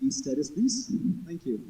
East Terrace, please. Thank you.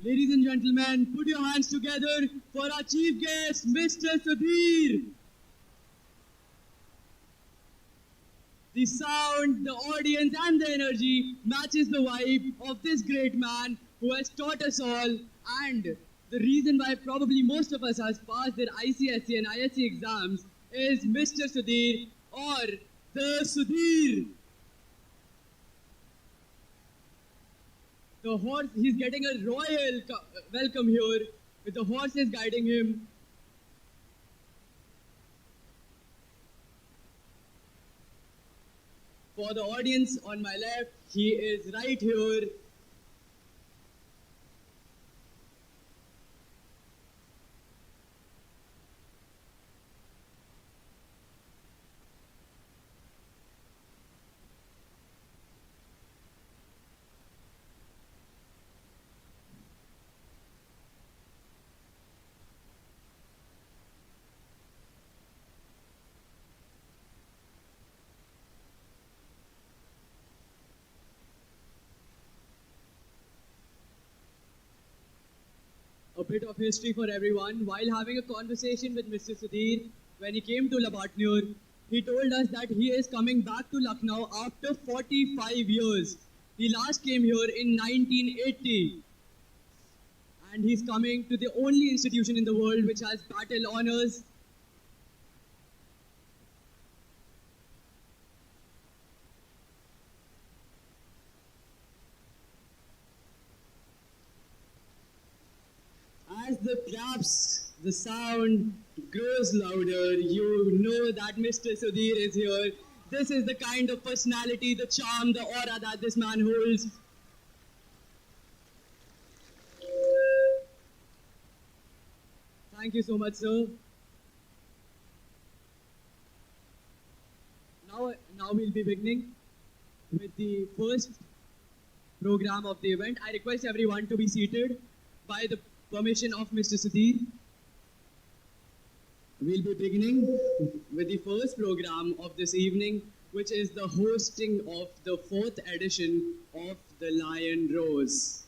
Ladies and gentlemen, put your hands together for our chief guest, Mr. Sudhir. The sound, the audience and the energy matches the vibe of this great man who has taught us all, and the reason why probably most of us has passed their ICSE and ISC exams is Mr. Sudhir or the Sudhir. The horse, he's getting a royal welcome here with the horses guiding him. For the audience on my left, he is right here. A bit of history for everyone. While having a conversation with Mr. Sudhir, when he came to Labatnur, he told us that he is coming back to Lucknow after 45 years. He last came here in 1980. And he's coming to the only institution in the world which has battle honors. As the claps, the sound grows louder, you know that Mr. Sudhir is here. This is the kind of personality, the charm, the aura that this man holds. Thank you so much, sir. Now we'll be beginning with the first program of the event. I request everyone to be seated by the permission of Mr. Sudhir. We'll be beginning with the first program of this evening, which is the hosting of the 4th edition of the Lion Rose.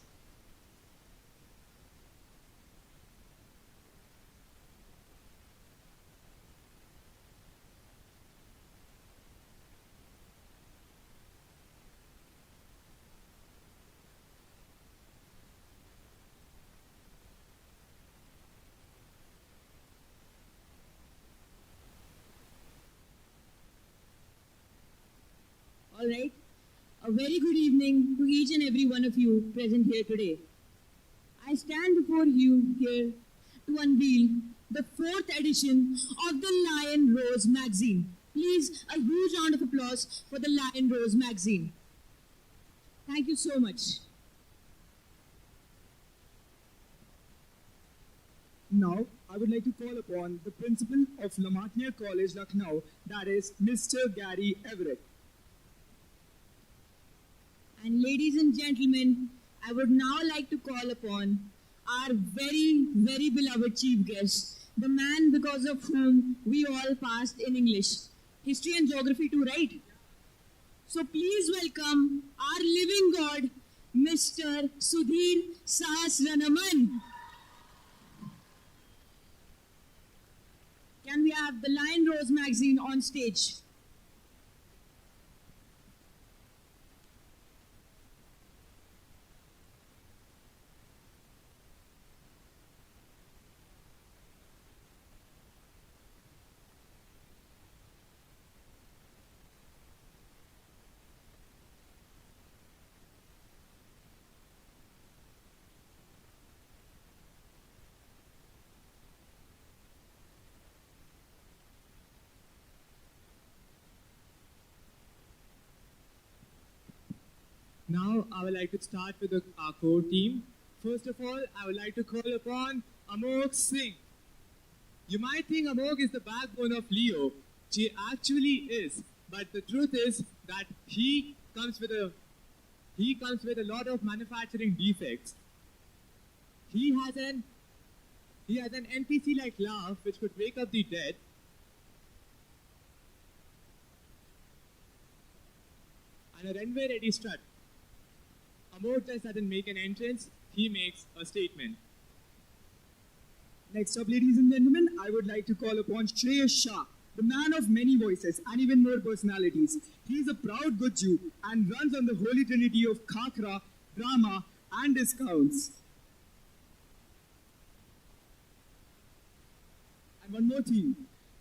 All right. A very good evening to each and every one of you present here today. I stand before you here to unveil the 4th edition of the Lion Rose magazine. Please, a huge round of applause for the Lion Rose magazine. Thank you so much. Now, I would like to call upon the principal of Lamatnia College, Lucknow, that is Mr. Gary Everett. And ladies and gentlemen, I would now like to call upon our very, very beloved chief guest, the man because of whom we all passed in English. History and geography too, right? So please welcome our living god, Mr. Sudhir Sahasranaman. Can we have the Lion Rose magazine on stage? Now, I would like to start with our core team. First of all, I would like to call upon Amok Singh. You might think Amok is the backbone of Leo. She actually is. But the truth is that he comes with a lot of manufacturing defects. He has an NPC-like laugh which could wake up the dead. And a runway-ready strut. Amok just doesn't make an entrance, he makes a statement. Next up, ladies and gentlemen, I would like to call upon Shreyash Shah, the man of many voices and even more personalities. He is a proud good Jew and runs on the holy trinity of khakra, drama, and discounts. And one more thing,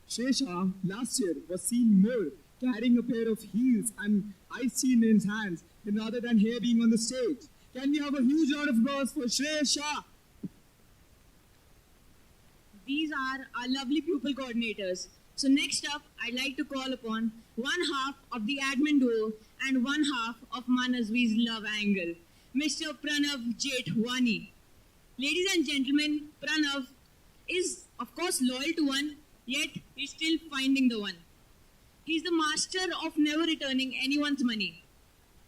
Shreyash Shah last year was seen more carrying a pair of heels and ice tea in his hands rather than hair being on the stage. Can we have a huge round of applause for Shreyash Shah? These are our lovely pupil coordinators. So next up, I'd like to call upon one half of the admin duo and one half of Manasvi's love angle, Mr. Pranav Jethwani. Ladies and gentlemen, Pranav is of course loyal to one, yet he's still finding the one. He's the master of never returning anyone's money.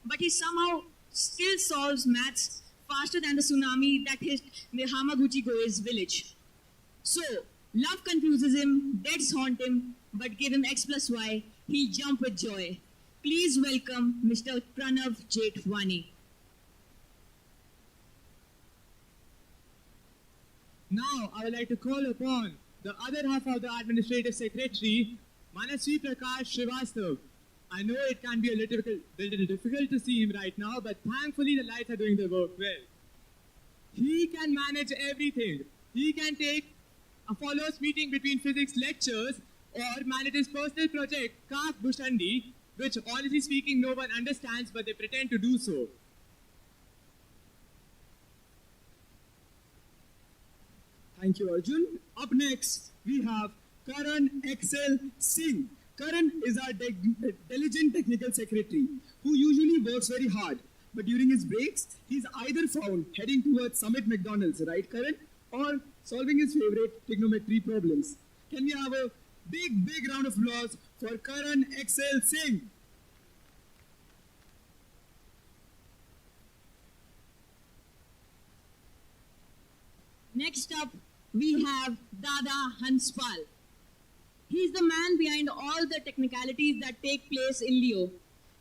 But he somehow still solves maths faster than the tsunami that hit the Hamaguchi-Goe's village. So, love confuses him, debts haunt him, but give him X plus Y, he'll jump with joy. Please welcome Mr. Pranav Jethwani. Now, I would like to call upon the other half of the administrative secretary, Manasvi Prakash Srivastav. I know it can be a little difficult to see him right now, but thankfully the lights are doing the work well. He can manage everything. He can take a follows meeting between physics lectures or manage his personal project, Kak Bushandi, which honestly speaking no one understands, but they pretend to do so. Thank you, Arjun. Up next, we have Karan Excel Singh. Karan is our diligent technical secretary who usually works very hard. But during his breaks, he's either found heading towards Summit McDonald's, right, Karan? Or solving his favorite trigonometry problems. Can we have a big round of applause for Karan Excel Singh? Next up, we have Dada Hanspal. He's the man behind all the technicalities that take place in Leo.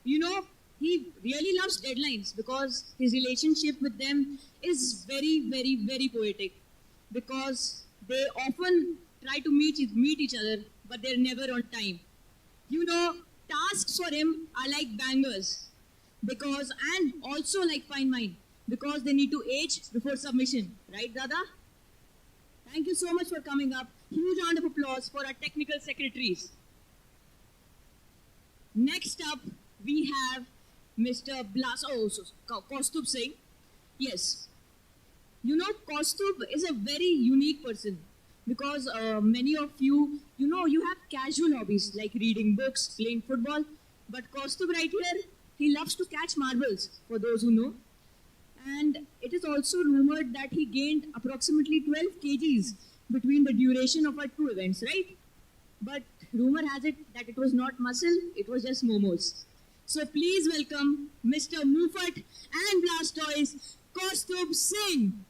You know, he really loves deadlines because his relationship with them is very poetic. Because they often try to meet each other, but they're never on time. You know, tasks for him are like bangers. And also like fine wine. Because they need to age before submission. Right, Dada? Thank you so much for coming up. Huge round of applause for our technical secretaries. Next up, we have Mr. Kaustubh Singh. Yes. You know, Kaustubh is a very unique person because many of you, you have casual hobbies like reading books, playing football. But Kaustubh right here, He loves to catch marbles, for those who know. And it is also rumored that he gained approximately 12 kgs between the duration of our two events, right? But rumor has it that it was not muscle, it was just momos. So please welcome Mr. Mufat and Blastoise, Kaustubh Singh.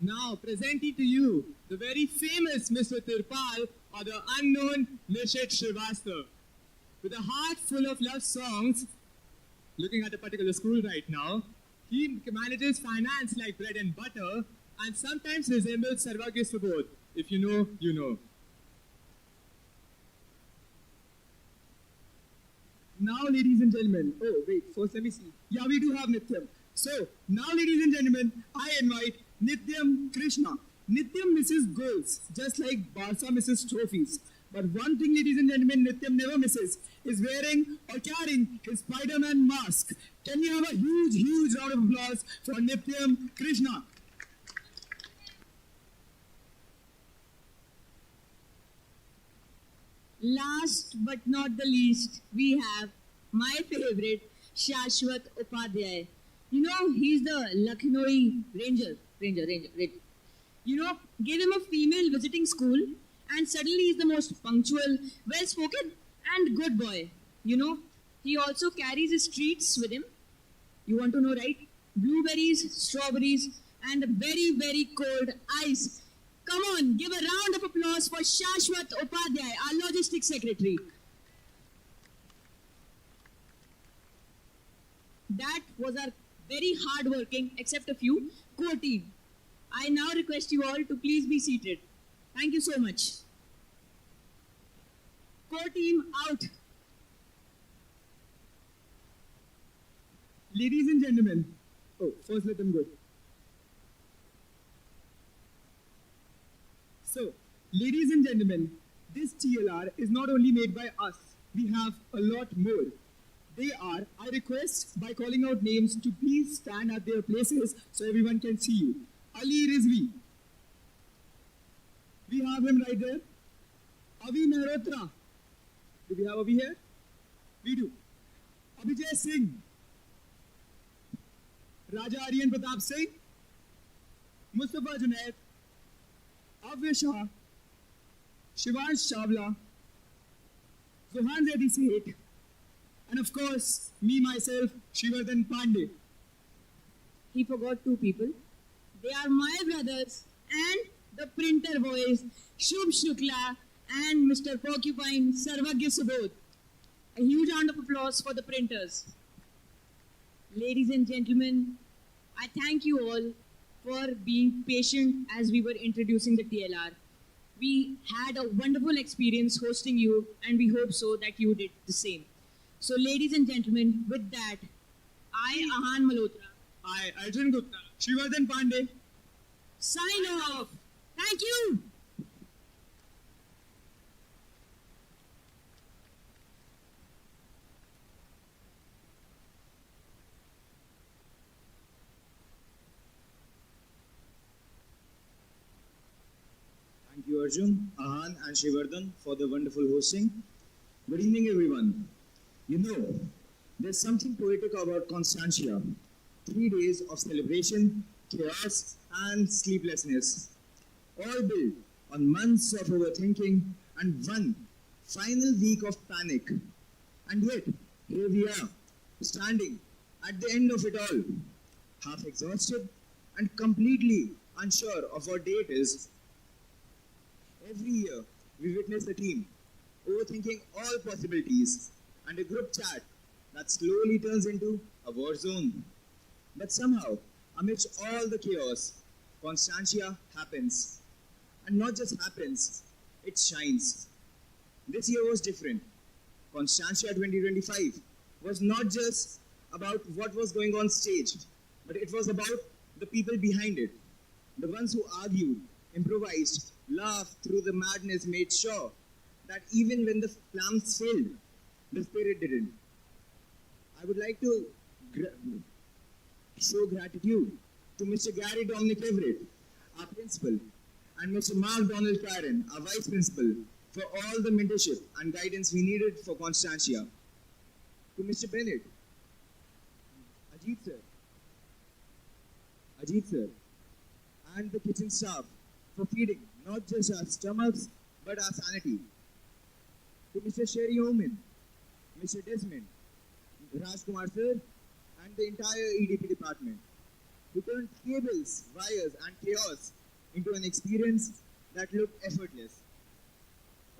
Now presenting to you the very famous Mr. Tirpal or the unknown Nishit Srivastava. With a heart full of love songs, looking at a particular school right now, he manages finance like bread and butter and sometimes resembles Sarvagya Subodh. If you know, you know. Now, ladies and gentlemen, oh wait, first let me see. Yeah, we do have Nityam. So, now ladies and gentlemen, I invite Nityam Krishna. Nityam misses goals, just like Barca misses trophies. But one thing, ladies and gentlemen, Nityam never misses is wearing or carrying his Spider-Man mask. Can we have a huge, huge round of applause for Nityam Krishna? Last but not the least, we have my favorite, Shashwat Upadhyay. You know, he's the Lucknowi Ranger. You know, give him a female visiting school and suddenly he's the most punctual, well-spoken and good boy. You know, he also carries his treats with him. You want to know, right? Blueberries, strawberries and very, very cold ice. Come on, give a round of applause for Shashwat Upadhyay, our logistics secretary. That was our very hard-working, except a few, core team. I now request you all to please be seated. Thank you so much. Core team out. Ladies and gentlemen, oh, first let them go. So, ladies and gentlemen, this TLR is not only made by us, we have a lot more. They are, I request by calling out names to please stand at their places so everyone can see you. Ali Rizvi. We have him right there. Avi Mehrotra. Do we have Avi here? We do. Abhijay Singh. Raja Aryan Pratap Singh. Mustafa Junaid. Avya Shah. Shivansh Chawla. Zohan Zedi Seth. And of course, me myself, Shivardhan Pandey. He forgot two people. They are my brothers and the printer boys, Shubh Shukla and Mr. Porcupine Sarvagya Subodh. A huge round of applause for the printers. Ladies and gentlemen, I thank you all for being patient as we were introducing the TLR. We had a wonderful experience hosting you and we hope so that you did the same. So ladies and gentlemen, with that, I, Ahan Malhotra, I, Arjun Gupta. Shivardhan Pandey. sign off. Thank you. Thank you, Arjun, Ahan, and Shivardhan for the wonderful hosting. Good evening, everyone. You know, there's something poetic about Constantia. 3 days of celebration, chaos, and sleeplessness, all built on months of overthinking and one final week of panic. And yet, here we are, standing at the end of it all, half exhausted and completely unsure of what day it is. Every year, we witness a team overthinking all possibilities and a group chat that slowly turns into a war zone. But somehow, amidst all the chaos, Constantia happens. And not just happens, it shines. This year was different. Constantia 2025 was not just about what was going on stage, but it was about the people behind it. The ones who argued, improvised, laughed through the madness, made sure that even when the plans failed, the spirit didn't. I would like to show gratitude to Mr. Gary Dominic Everett, our principal, and Mr. Mark Donald Karen, our vice principal, for all the mentorship and guidance we needed for Constantia. To Mr. Bennett, Ajit sir, Ajit sir, and the kitchen staff for feeding not just our stomachs but our sanity. To Mr. Sherry Oman, Mr. Desmond, Rajkumar sir, and the entire EDP department, who turned cables, wires, and chaos into an experience that looked effortless.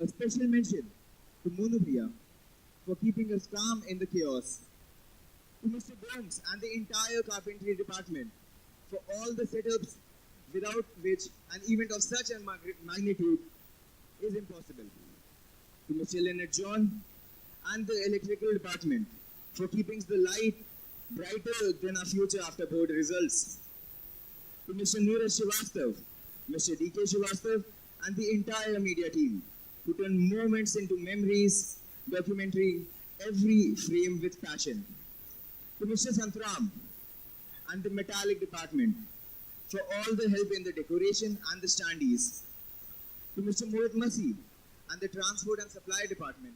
A special mention to Monupriya for keeping us calm in the chaos. To Mr. Gomes and the entire carpentry department for all the setups without which an event of such a magnitude is impossible. To Mr. Leonard John and the electrical department for keeping the light brighter than our future after board results. To Mr. Neeraj Srivastav, Mr. D.K. Srivastav, and the entire media team who turned moments into memories, documentary every frame with passion. To Mr. Santram and the metallic department for all the help in the decoration and the standees. To Mr. Mohit Masi and the transport and supply department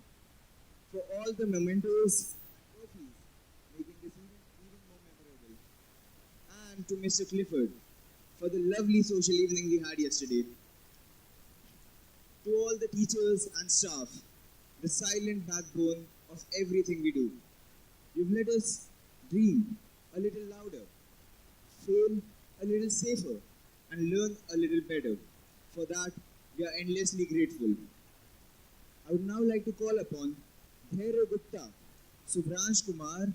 for all the mementos and trophies, making this event even more memorable. And to Mr. Clifford for the lovely social evening we had yesterday. To all the teachers and staff, the silent backbone of everything we do. You've let us dream a little louder, fail a little safer, and learn a little better. For that, we are endlessly grateful. I would now like to call upon Dhairya Gupta, Subransh Kumar,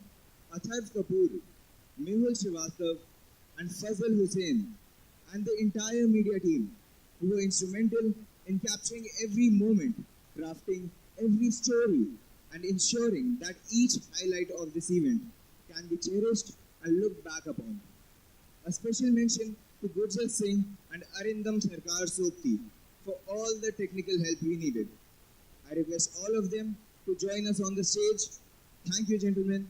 Atharv Kapoor, Mehul Srivastav, and Fazal Hussain, and the entire media team who were instrumental in capturing every moment, crafting every story, and ensuring that each highlight of this event can be cherished and looked back upon. A special mention to Gurjat Singh and Arindam Sarkar Sopti for all the technical help we needed. I request all of them to join us on the stage. Thank you, gentlemen.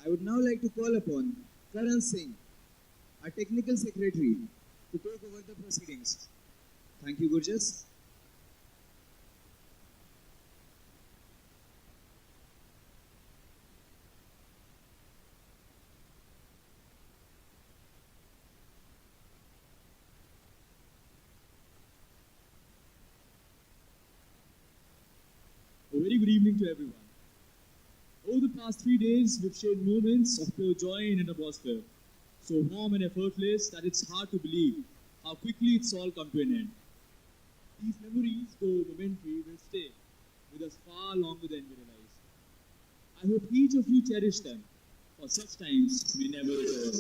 I would now like to call upon Karan Singh, our technical secretary, to take over the proceedings. Thank you, Gurjas. A very good evening to everyone. Over the past 3 days, we've shared moments of pure joy in an atmosphere so warm and effortless that it's hard to believe how quickly it's all come to an end. These memories, though momentary, will stay with us far longer than we realize. I hope each of you cherish them, for such times may never return.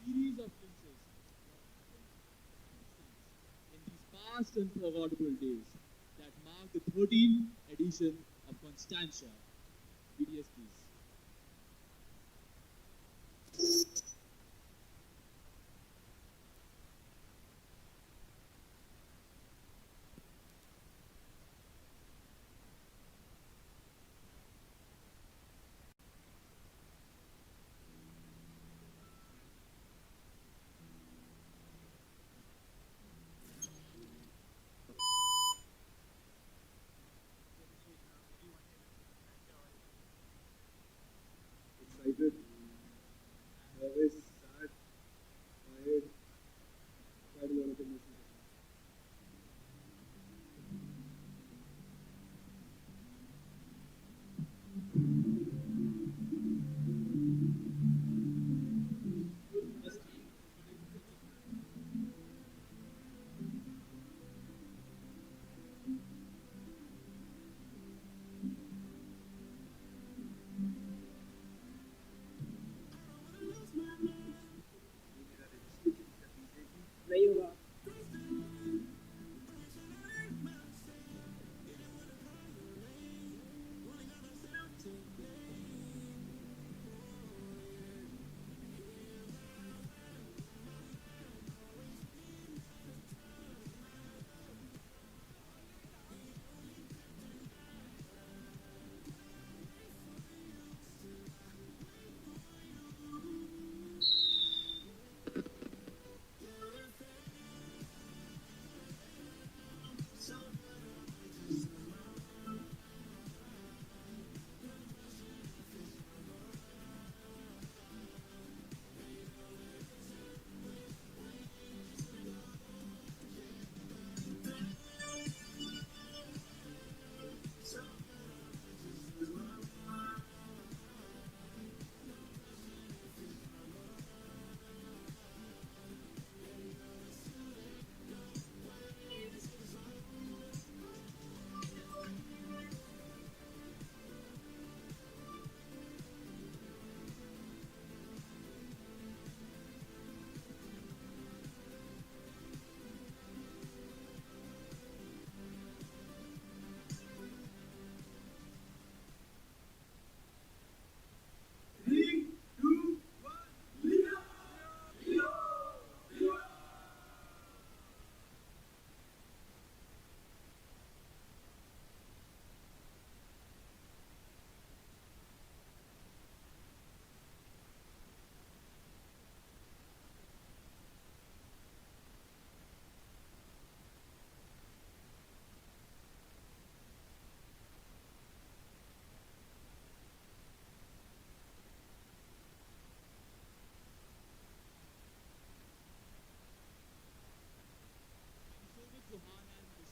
Series of glimpses in these past unforgettable days that mark the 13th edition of Constantia. BDS, please.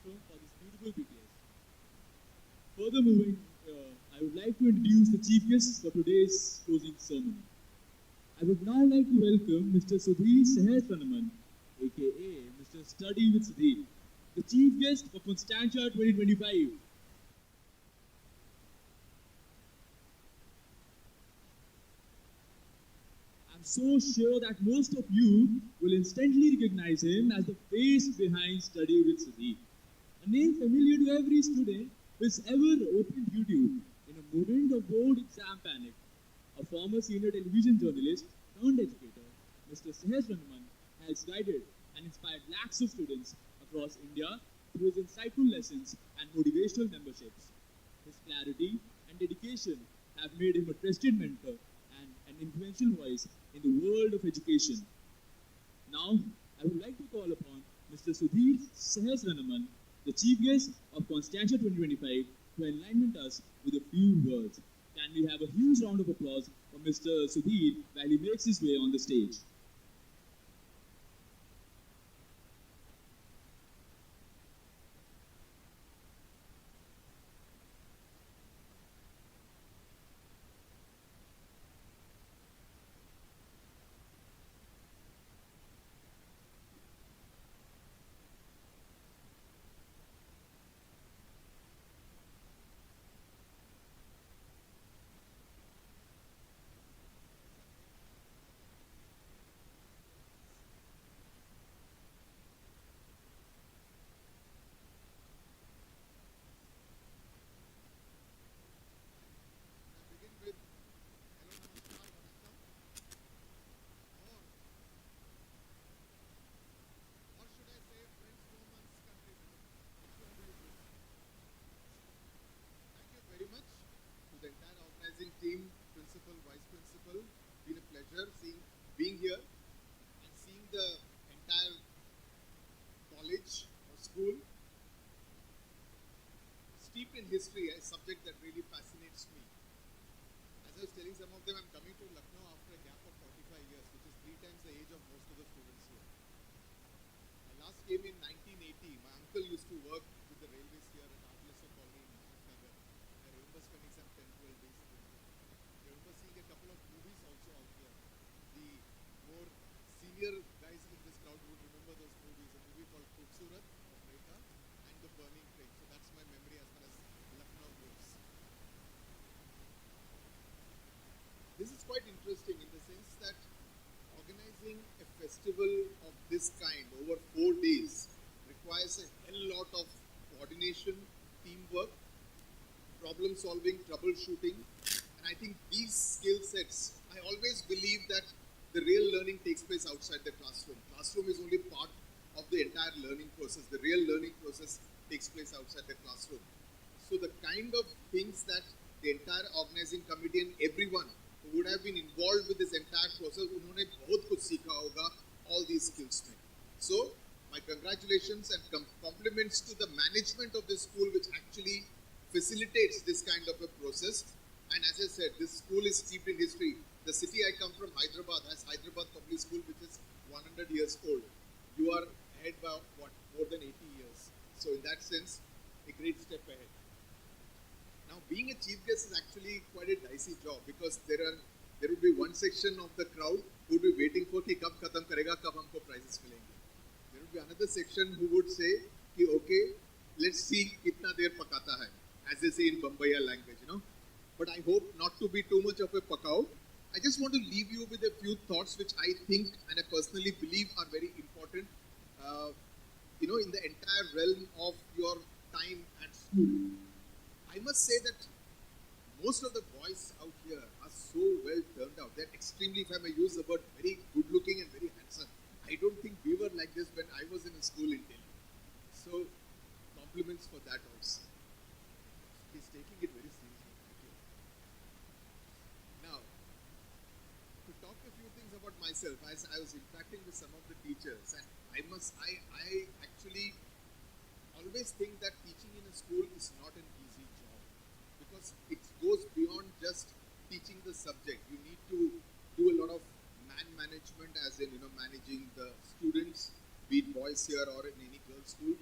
platform for this beautiful BTS. Further moving, I would like to introduce the chief guest for today's closing ceremony. I would now like to welcome Mr. Sudhir Sahasranaman, aka Mr. Study with Sudhir, the chief guest for Constantia 2025. I'm so sure that most of you will instantly recognize him as the face behind Study with Sudhir, a name familiar to every student who has ever opened YouTube in a moment of board exam panic. A former senior television journalist turned educator, Mr. Sahasranaman has guided and inspired lakhs of students across India through his insightful lessons and motivational memberships. His clarity and dedication have made him a trusted mentor and an influential voice in the world of education. Now, I would like to call upon Mr. Sudhir Sahasranaman, the chief guest of Constantia 2025, to enlighten us with a few words. Can we have a huge round of applause for Mr. Sudhir while he makes his way on the stage? Begin with hello, namaskar, vanakkam, or should I say, friends, women's countrymen. Which one do you prefer? Thank you very much to the entire organizing team, principal, vice principal. Been a pleasure being here and seeing the entire college or school steeped in history, a subject that really fascinates me. As I was telling some of them, I'm coming to Lucknow after a gap of 45 years, which is 3 times the age of most of the students here. I last came in 1980. My uncle used to work with the railways here at Artlesser Colony in Mahatnagar. I remember spending some 10, 12 days there. I remember seeing a couple of movies also out here. The more senior guys in this crowd would remember those movies. A movie called Khubsurat of Rekha and The Burning Train. So that's my memory as far as Lucknow goes. This is quite interesting in the sense that organizing a festival of this kind over 4 days requires a hell lot of coordination, teamwork, problem solving, troubleshooting, and I think these skill sets, I always believe that the real learning takes place outside the classroom. Classroom is only part of the entire learning process. The real learning process takes place outside the classroom. So the kind of things that the entire organizing committee and everyone who would have been involved with this entire process, उन्होंने बहुत कुछ सीखा होगा all these skills में. So my congratulations and compliments to the management of this school, which actually facilitates this kind of a process. And as I said, this school is steeped in history. The city I come from, Hyderabad, has Hyderabad Public School, which is 100 years old. You are ahead by what, more than 80 years. So in that sense, a great step ahead. Now, being a chief guest is actually quite a dicey job because there will be one section of the crowd who would be waiting for कि कब खत्म करेगा, कब हमको prizes मिलेंगे. There will be another section who would say कि okay, let's see कितना देर पकाता है, as they say in Bombaya language, you know. But I hope not to be too much of a pakao. I just want to leave you with a few thoughts which I think and I personally believe are very important, in the entire realm of your time at school. I must say that most of the boys out here are so well turned out. They're extremely, if I may use the word, very good looking and very handsome. I don't think we were like this when I was in a school in Delhi. So, compliments for that also. He's taking it very seriously. Thank you. Now, to talk a few things about myself, as I was interacting with some of the teachers, and I actually always think that teaching in a school is not an easy job because it goes beyond just teaching the subject. You need to do a lot of man management, as in managing the students, be it boys here or in any girls' school.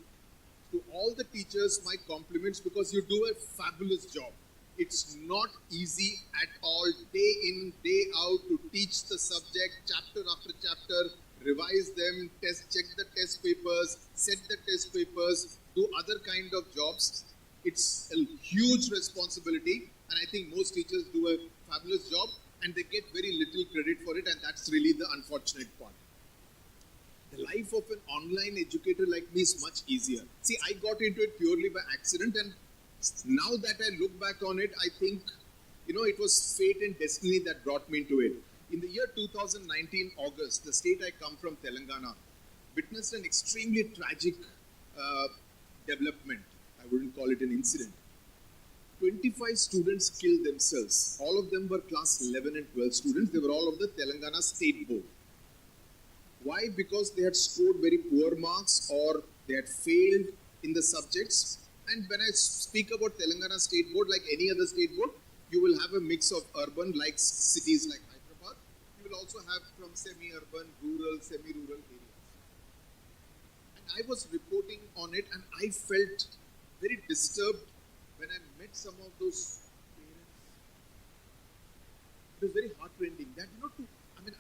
To all all the teachers my compliments because you do a fabulous job. It's not easy at all, day in, day out, to teach the subject chapter after chapter, revise them, check the test papers, set the test papers, do other kind of jobs. It's a huge responsibility, and I think most teachers do a fabulous job and they get very little credit for it, and that's really the unfortunate part. The life of an online educator like me is much easier. See, I got into it purely by accident, and now that I look back on it, I think, it was fate and destiny that brought me into it. In the year 2019, August, the state I come from, Telangana, witnessed an extremely tragic development. I wouldn't call it an incident. 25 students killed themselves. All of them were class 11 and 12 students. They were all of the Telangana State Board. Why? Because they had scored very poor marks or they had failed in the subjects. And when I speak about Telangana State Board, like any other state board, you will have a mix of urban, like cities like Hyderabad. You will also have from semi-urban, rural, semi-rural areas. And I was reporting on it, and I felt very disturbed when I met some of those parents. It was very heartrending that,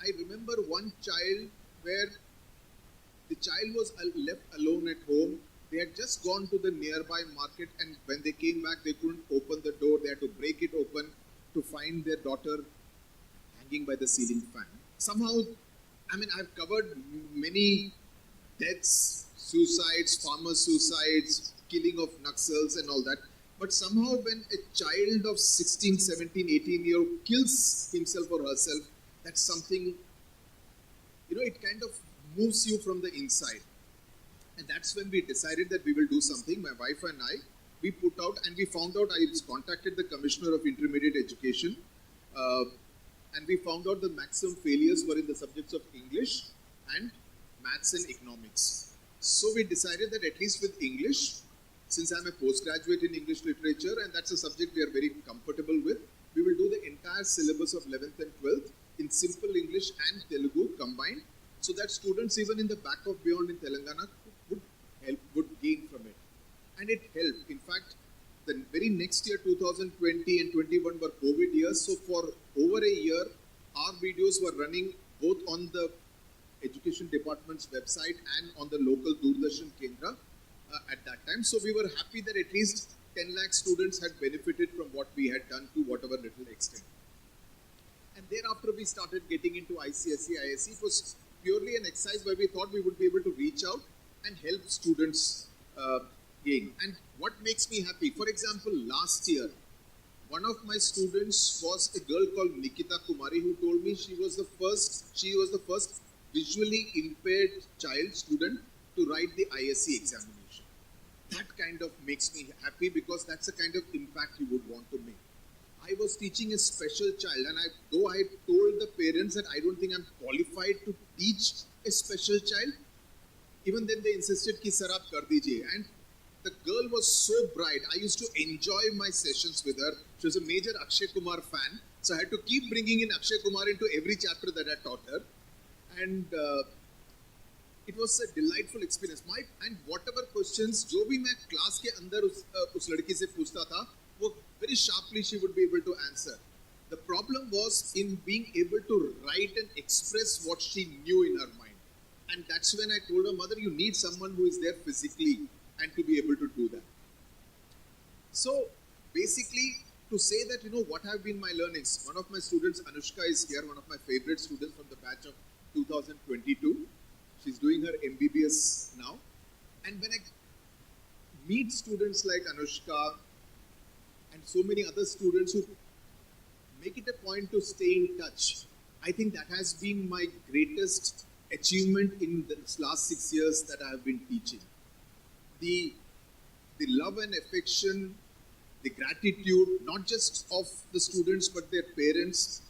I remember one child where the child was left alone at home. They had just gone to the nearby market, and when they came back, they couldn't open the door. They had to break it open to find their daughter hanging by the ceiling fan. Somehow, I've covered many deaths, suicides, farmer suicides, killing of Naxals and all that. But somehow when a child of 16, 17, 18-year-old kills himself or herself, that's something, it kind of moves you from the inside. And that's when we decided that we will do something. My wife and I, we put out, and we found out, I contacted the Commissioner of Intermediate Education, and we found out the maximum failures were in the subjects of English and maths and economics. So we decided that at least with English, since I'm a postgraduate in English literature and that's a subject we are very comfortable with, we will do the entire syllabus of 11th and 12th in simple English and Telugu combined, so that students even in the back of beyond in Telangana would gain from it. And it helped. In fact, the very next year, 2020 and 21 were COVID years. So for over a year, our videos were running both on the Education Department's website and on the local Doordarshan Kendra at that time. So we were happy that at least 10 lakh students had benefited from what we had done to whatever little extent. And thereafter we started getting into ICSE, ISE. It was purely an exercise where we thought we would be able to reach out and help students gain. And what makes me happy, for example, last year, one of my students was a girl called Nikita Kumari, who told me she was the first visually impaired student to write the ISE examination. That kind of makes me happy because that's the kind of impact you would want to make. I was teaching a special child, and though I told the parents that I don't think I'm qualified to teach a special child, even then they insisted ki sir aap kar dijiye. And the girl was so bright. I used to enjoy my sessions with her. She was a major Akshay Kumar fan, so I had to keep bringing in Akshay Kumar into every chapter that I taught her. And it was a delightful experience. And whatever questions जो भी मैं class के अंदर उस लड़की से पूछता था, वो very sharply she would be able to answer. The problem was in being able to write and express what she knew in her mind. And that's when I told her, mother, you need someone who is there physically and to be able to do that. So basically, to say that, what have been my learnings, one of my students, Anushka, is here, one of my favorite students from the batch of 2022. She's doing her MBBS now. And when I meet students like Anushka and so many other students who make it a point to stay in touch, I think that has been my greatest achievement in the last 6 years that I have been teaching. The love and affection, the gratitude, not just of the students but their parents.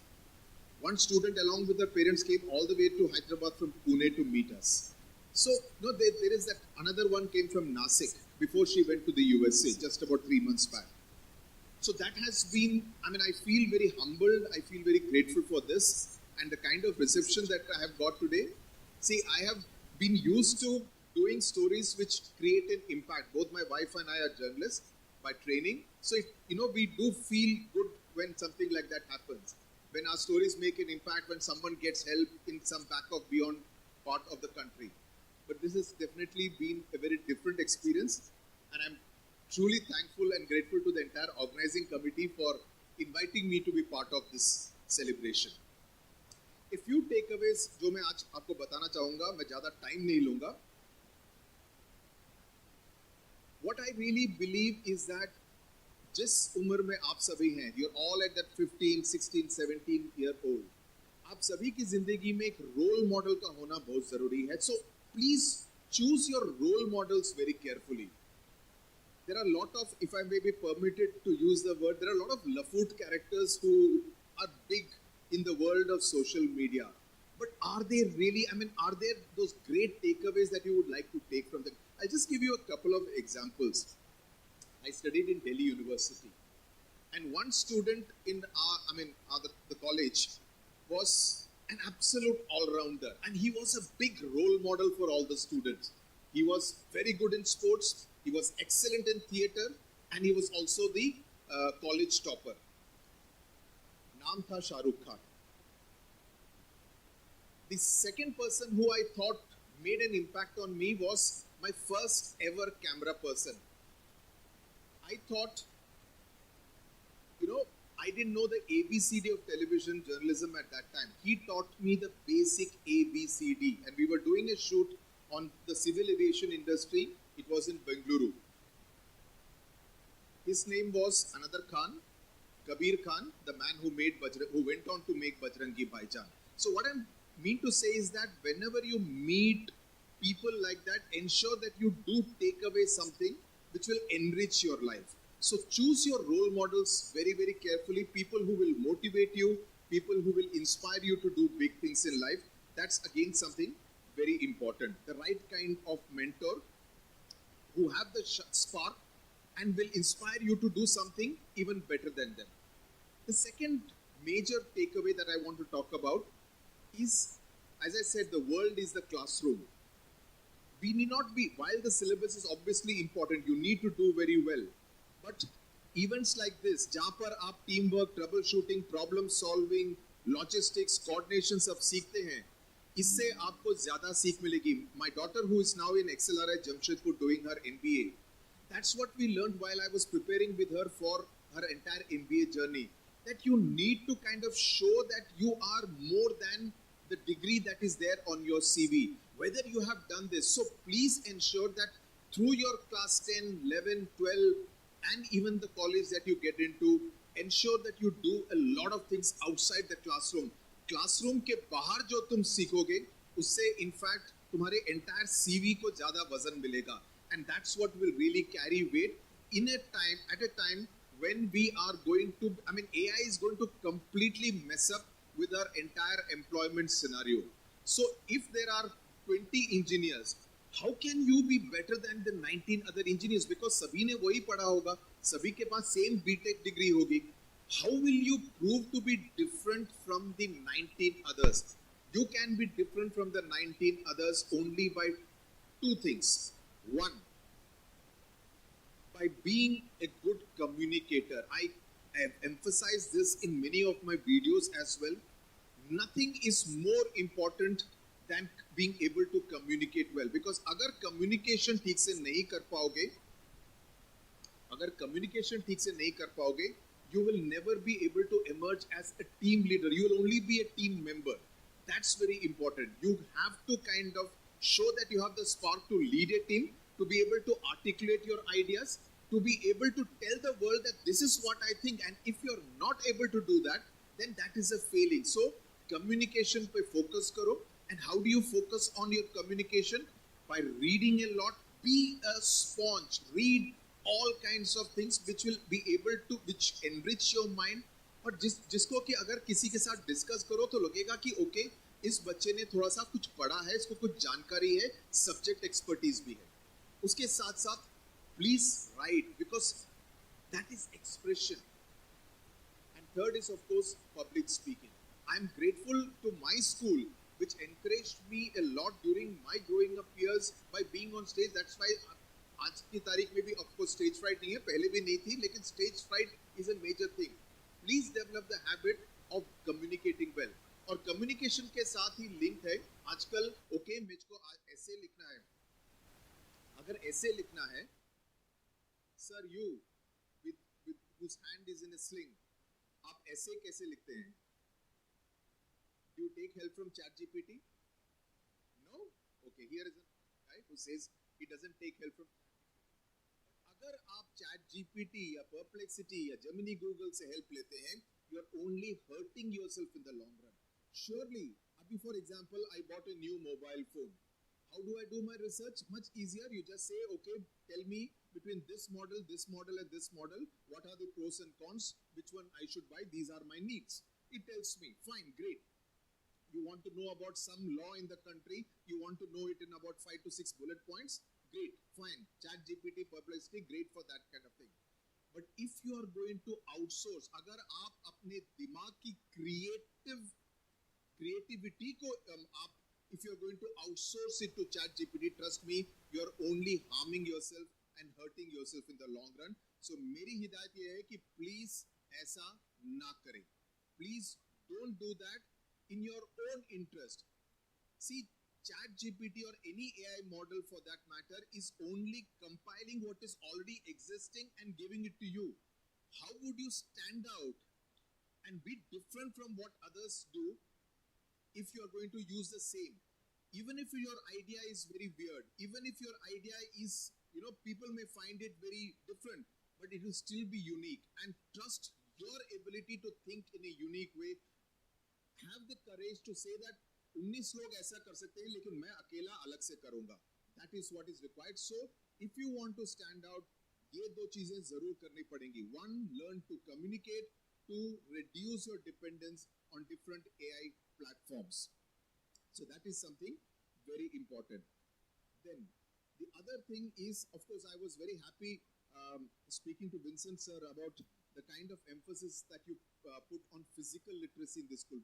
One student along with their parents came all the way to Hyderabad from Pune to meet us. So, there is that another one came from Nasik before she went to the USA just about 3 months back. So that has been, I feel very humbled, I feel very grateful for this and the kind of reception that I have got today. See, I have been used to doing stories which create an impact. Both my wife and I are journalists by training, so we do feel good when something like that happens. When our stories make an impact, when someone gets help in some back of beyond part of the country. But this has definitely been a very different experience, and I'm truly thankful and grateful to the entire organizing committee for inviting me to be part of this celebration. A few takeaways जो मैं आज आपको बताना चाहूँगा, मैं ज़्यादा time नहीं लूँगा. What I really believe is that जिस उम्र में आप सभी हैं, you're all at that 15, 16, 17 year old, आप सभी की जिंदगी में एक रोल मॉडल का होना बहुत जरूरी है. So please choose your role models very carefully. There are a lot of, if I may be permitted to use the word, there are a lot of lafute characters who are big in the world of social media. But are they really, are there those great takeaways that you would like to take from them? I'll just give you a couple of examples. I studied in Delhi University, and one student in the college was an absolute all-rounder, and he was a big role model for all the students. He was very good in sports, he was excellent in theatre, and he was also the college topper. Naam tha Shah Rukh Khan. The second person who I thought made an impact on me was my first ever camera person. I thought, I didn't know the ABCD of television journalism at that time. He taught me the basic ABCD, and we were doing a shoot on the civil aviation industry. It was in Bengaluru. His name was another Khan, Kabir Khan, the man who went on to make Bajrangi Bhaijaan. So what I mean to say is that whenever you meet people like that, ensure that you do take away something which will enrich your life. So choose your role models very, very carefully. People who will motivate you, people who will inspire you to do big things in life. That's again something very important. The right kind of mentor who have the spark and will inspire you to do something even better than them. The second major takeaway that I want to talk about is, as I said, the world is the classroom. We need not be, while the syllabus is obviously important, you need to do very well. But events like this, जहाँ पर आप teamwork, troubleshooting, problem solving, logistics, coordination सब सीखते हैं, इससे आपको ज़्यादा सीख मिलेगी. My daughter, who is now in XLRI Jamshedpur doing her MBA, that's what we learned while I was preparing with her for her entire MBA journey. That you need to kind of show that you are more than the degree that is there on your CV. Whether you have done this, so please ensure that through your class 10, 11, 12, and even the college that you get into, ensure that you do a lot of things outside the classroom. Classroom के बाहर जो तुम सीखोगे, उससे in fact तुम्हारे entire CV को ज़्यादा वजन मिलेगा, and that's what will really carry weight at a time when we are going to, AI is going to completely mess up with our entire employment scenario. So if there are 20 engineers, how can you be better than the 19 other engineers? Because sabhi ne wahi padha hoga, sabhi ke paas same BTech degree hogi. How will you prove to be different from the 19 others? You can be different from the 19 others only by two things. One, by being a good communicator. I have emphasized this in many of my videos as well. Nothing is more important than being able to communicate well. Because अगर communication ठीक से नहीं कर पाओगे, you will never be able to emerge as a team leader. You will only be a team member. That's very important. You have to kind of show that you have the spark to lead a team, to be able to articulate your ideas, to be able to tell the world that this is what I think, and if you're not able to do that, then that is a failing. So communication pe focus karo. And how do you focus on your communication? By reading a lot. Be a sponge. Read all kinds of things which will be able to, which enrich your mind. और जिसको कि अगर किसी के साथ discuss करो तो लगेगा कि ओके, इस बच्चे ने थोड़ा सा कुछ पढ़ा है, इसको कुछ जानकारी है, सब्जेक्ट एक्सपर्टीज भी है. उसके साथ साथ please right, because that is expression. And third is of course public speaking. I am grateful to my school which encouraged me a lot during my growing up years by being on stage. That's why आज की तारीख में भी of course stage fright नहीं है, पहले भी नहीं थी, लेकिन stage fright is a major thing. Please develop the habit of communicating well. और communication के साथ ही link है आजकल okay मुझको ऐसे लिखना है. अगर ऐसे लिखना है, sir you with whose hand is in a sling, आप ऐसे कैसे लिखते हैं? Do you take help from ChatGPT? No? Okay, here is a guy who says he doesn't take help from. अगर आप ChatGPT या Perplexity या Gemini Google से help लेते हैं, you are only hurting yourself in the long run. Surely, abhi for example, I bought a new mobile phone. How do I do my research? Much easier. You just say, okay, tell me between this model and this model, what are the pros and cons? Which one I should buy? These are my needs. It tells me, fine, great. You want to know about some law in the country, you want to know it in about 5 to 6 bullet points, great, fine. ChatGPT, Perplexity, great for that kind of thing. But if you are going to outsource, अगर आप अपने दिमाग की creativity को if you are going to outsource it to ChatGPT, trust me, you are only harming yourself and hurting yourself in the long run. So मेरी हिदायत ये है कि please ऐसा ना करें. Please don't do that in your own interest. See, ChatGPT or any AI model for that matter is only compiling what is already existing and giving it to you. How would you stand out and be different from what others do if you are going to use the same? Even if your idea is very weird, even if your idea is, people may find it very different, but it will still be unique. And trust your ability to think in a unique way. Have the courage to say that 19 लोग ऐसा कर सकते हैं लेकिन मैं अकेला अलग से करूंगा. That is what is required. So, if you want to stand out, ये दो चीजें जरूर करनी पड़ेंगी. One, learn to communicate. Two, reduce your dependence on different AI platforms. So that is something very important. Then, the other thing is, of course, I was very happy speaking to Vincent sir about the kind of emphasis that you put on physical literacy in this school.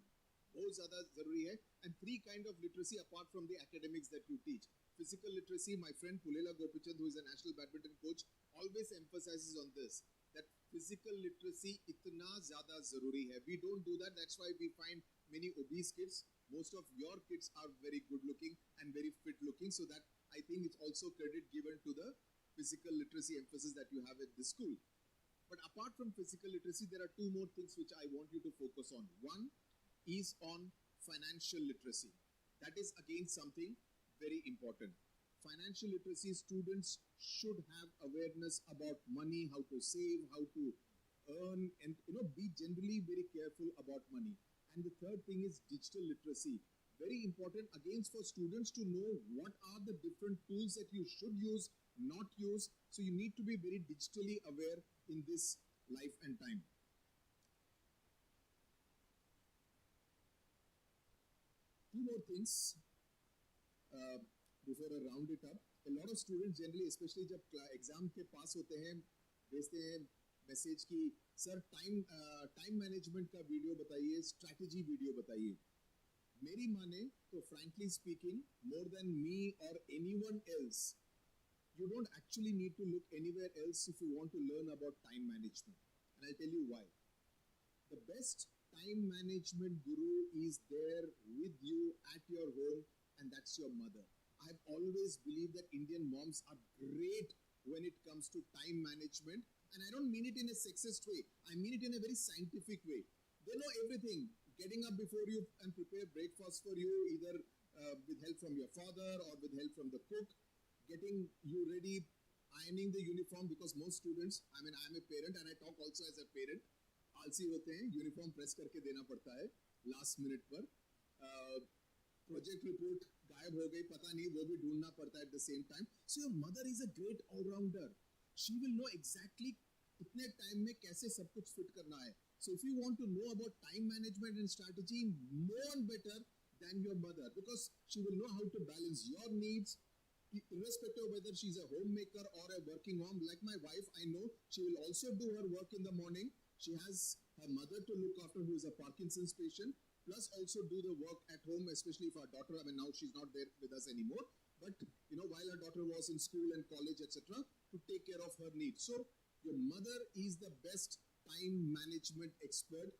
बहुत ज़्यादा ज़रूरी है. And 3 kind of literacy apart from the academics that you teach. Physical literacy, my friend Pulela Gopichand, who is a national badminton coach, always emphasizes on this, that physical literacy itna ज़्यादा ज़रूरी है. We don't do that. That's why we find many obese kids. Most of your kids are very good looking and very fit looking. So that I think it's also credit given to the physical literacy emphasis that you have at this school. But apart from physical literacy, there are 2 more things which I want you to focus on. One is on financial literacy. That is again something very important. Financial literacy, students should have awareness about money, how to save, how to earn, and be generally very careful about money. And the third thing is digital literacy. Very important again for students to know what are the different tools that you should use, not use. So you need to be very digitally aware in this life and time. Two more things before I round it up. A lot of students generally, especially जब exam के pass होते हैं, भेजते हैं message कि sir time management का video बताइए, strategy video बताइए. मेरी माने तो frankly speaking, more than me or anyone else, you don't actually need to look anywhere else if you want to learn about time management. And I'll tell you why. The best time management guru is there with you at your home, and that's your mother. I've always believed that Indian moms are great when it comes to time management, and I don't mean it in a sexist way. I mean it in a very scientific way. They know everything. Getting up before you and prepare breakfast for you, either with help from your father or with help from the cook, getting you ready, ironing the uniform, because most students, I'm a parent and I talk also as a parent, आलसी होते हैं, uniform press करके देना पड़ता है last minute पर. Project report गायब हो गई, पता नहीं, वो भी ढूंढना पड़ता है at the same time. So your mother is a great allrounder. She will know exactly कितने टाइम में कैसे सब कुछ फिट करना है. So if you want to know about time management and strategy, no one better than your mother, because she will know how to balance your needs, irrespective of whether she's a homemaker or a working mom. Like my wife, I know she will also do her work in the morning. She has her mother to look after, who is a Parkinson's patient. plus also do the work at home, especially for our daughter. I mean, now she's not there with us anymore, but while our daughter was in school and college, etc., to take care of her needs. So your mother is the best time management expert.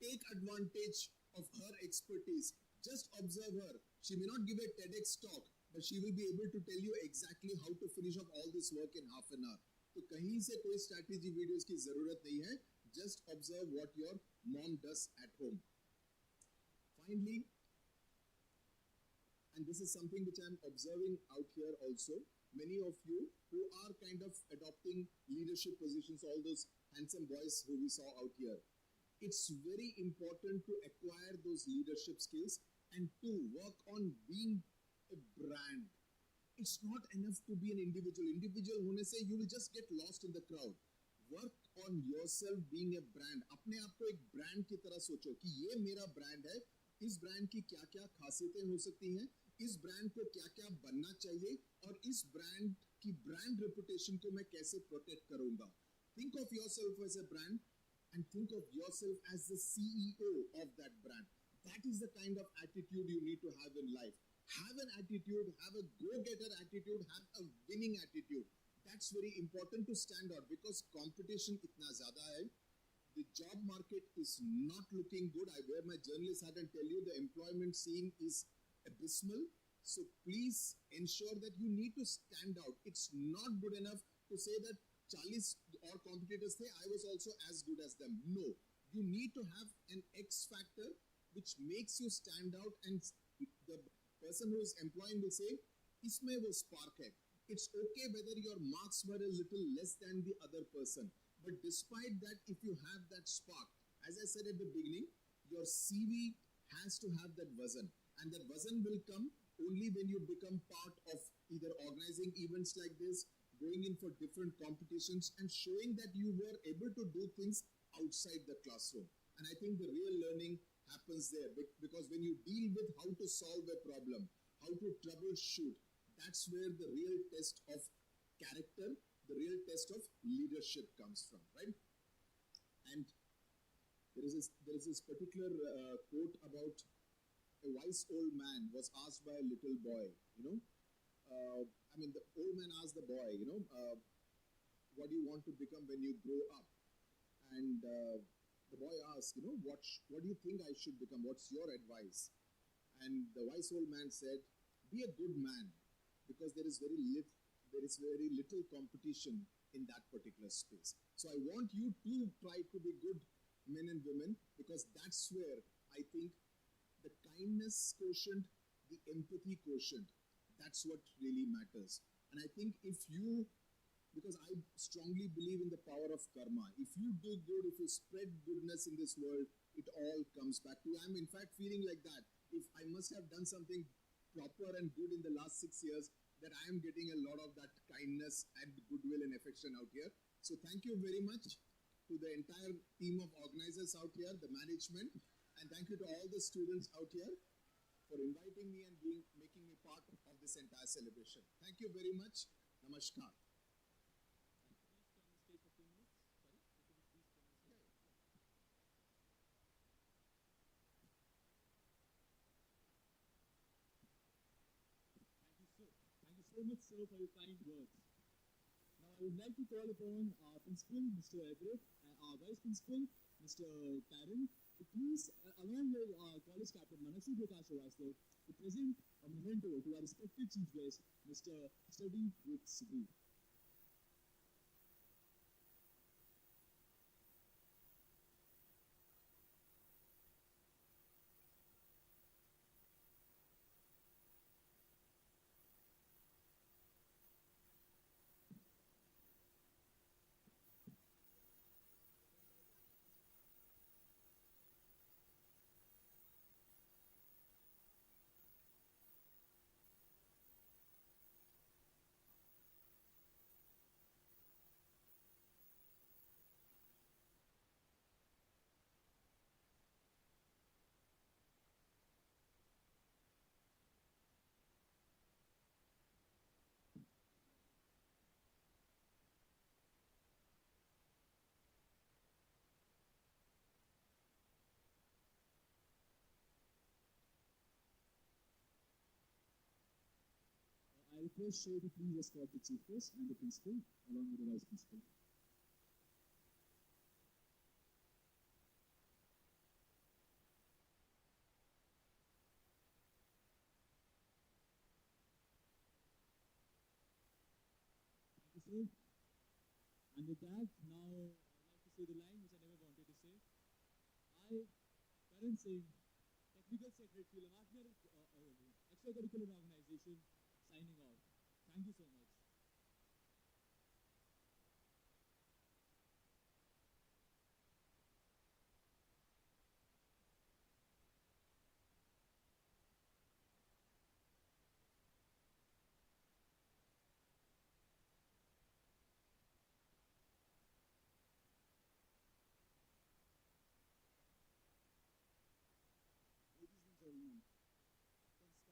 Take advantage of her expertise. Just observe her. She may not give a TEDx talk, but she will be able to tell you exactly how to finish off all this work in half an hour. तो कहीं से कोई strategy videos की जरूरत नहीं है. Just observe what your mom does at home. Finally, and this is something which I'm observing out here also, many of you who are kind of adopting leadership positions, all those handsome boys who we saw out here, it's very important to acquire those leadership skills and to work on being a brand. It's not enough to be an individual. Individual होने से you will just get lost in the crowd. Work on yourself being a brand. अपने आप को एक brand की तरह सोचो कि ये मेरा brand है. इस brand की क्या-क्या खासियतें हो सकती हैं. इस brand को क्या-क्या बनना चाहिए और इस brand की brand reputation को मैं कैसे protect करूँगा. Think of yourself as a brand and think of yourself as the CEO of that brand. That is the kind of attitude you need to have in life. Have an attitude, have a go-getter attitude, have a winning attitude. That's very important to stand out because competition itna zyada hai. The job market is not looking good. I wear my journalist hat and tell you the employment scene is abysmal. So please ensure that you need to stand out. It's not good enough to say that 40 or competitors the, I was also as good as them. No, you need to have an X factor which makes you stand out, and the person who is employing will say, "Isme wo spark hai." It's okay whether your marks were a little less than the other person, but despite that, if you have that spark, as I said at the beginning, your CV has to have that vazan, and that vazan will come only when you become part of either organizing events like this, going in for different competitions and showing that you were able to do things outside the classroom. And I think the real learning happens there because when you deal with how to solve a problem, how to troubleshoot, that's where the real test of character, the real test of leadership comes from, right? And there is this particular quote about a wise old man was asked by a little boy, the old man asked the boy, what do you want to become when you grow up? And the boy asked, what do you think I should become? What's your advice? And the wise old man said, be a good man, because there is very little competition in that particular space. So I want you to try to be good men and women, because that's where I think the kindness quotient, the empathy quotient, that's what really matters. And I think because I strongly believe in the power of karma. If you do good, if you spread goodness in this world, it all comes back to you. I'm in fact feeling like that. If I must have done something proper and good in the last 6 years, that I am getting a lot of that kindness and goodwill and affection out here. So thank you very much to the entire team of organizers out here, the management, and thank you to all the students out here for inviting me and making me part of this entire celebration. Thank you very much. Namaskar. Thank you so much, sir, for your kind words. Now, I would like to call upon our principal, Mr. Everett, and our vice principal, Mr. Karen, to please, along with our college captain, Manasvi Prakash Srivastava, to present a memento to our respected chief guest, Mr. Study with Sudhir. I request Shay to please escort the chief guest and the principal along with the vice principal. Thank you, sir. And with that, now I would like to say the line which I never wanted to say. I, Karan Singh, Technical Secretary, Lamatner Extracurricular Organization, signing off. Thank you so much. Ladies and gentlemen,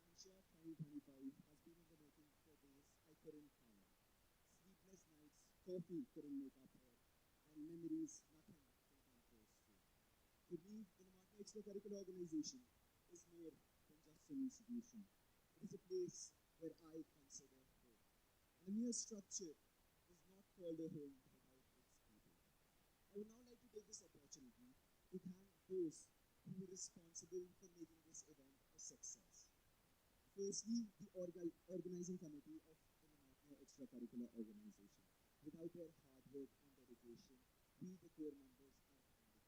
Constantia 2025 has been in the making for days I couldn't count. Sleepless nights, coffee couldn't make up for, and memories nothing can come close to. For me, the Namatna Extracurricular Organization is more than just an institution. It is a place where I consider home. And a mere structure is not called a home without its people. I would now like to take this opportunity to thank those who were responsible for making this event a success. Firstly, the organizing committee of the Namatna Extracurricular Organization. Without their hard work and dedication, we, the core members, are handicapped.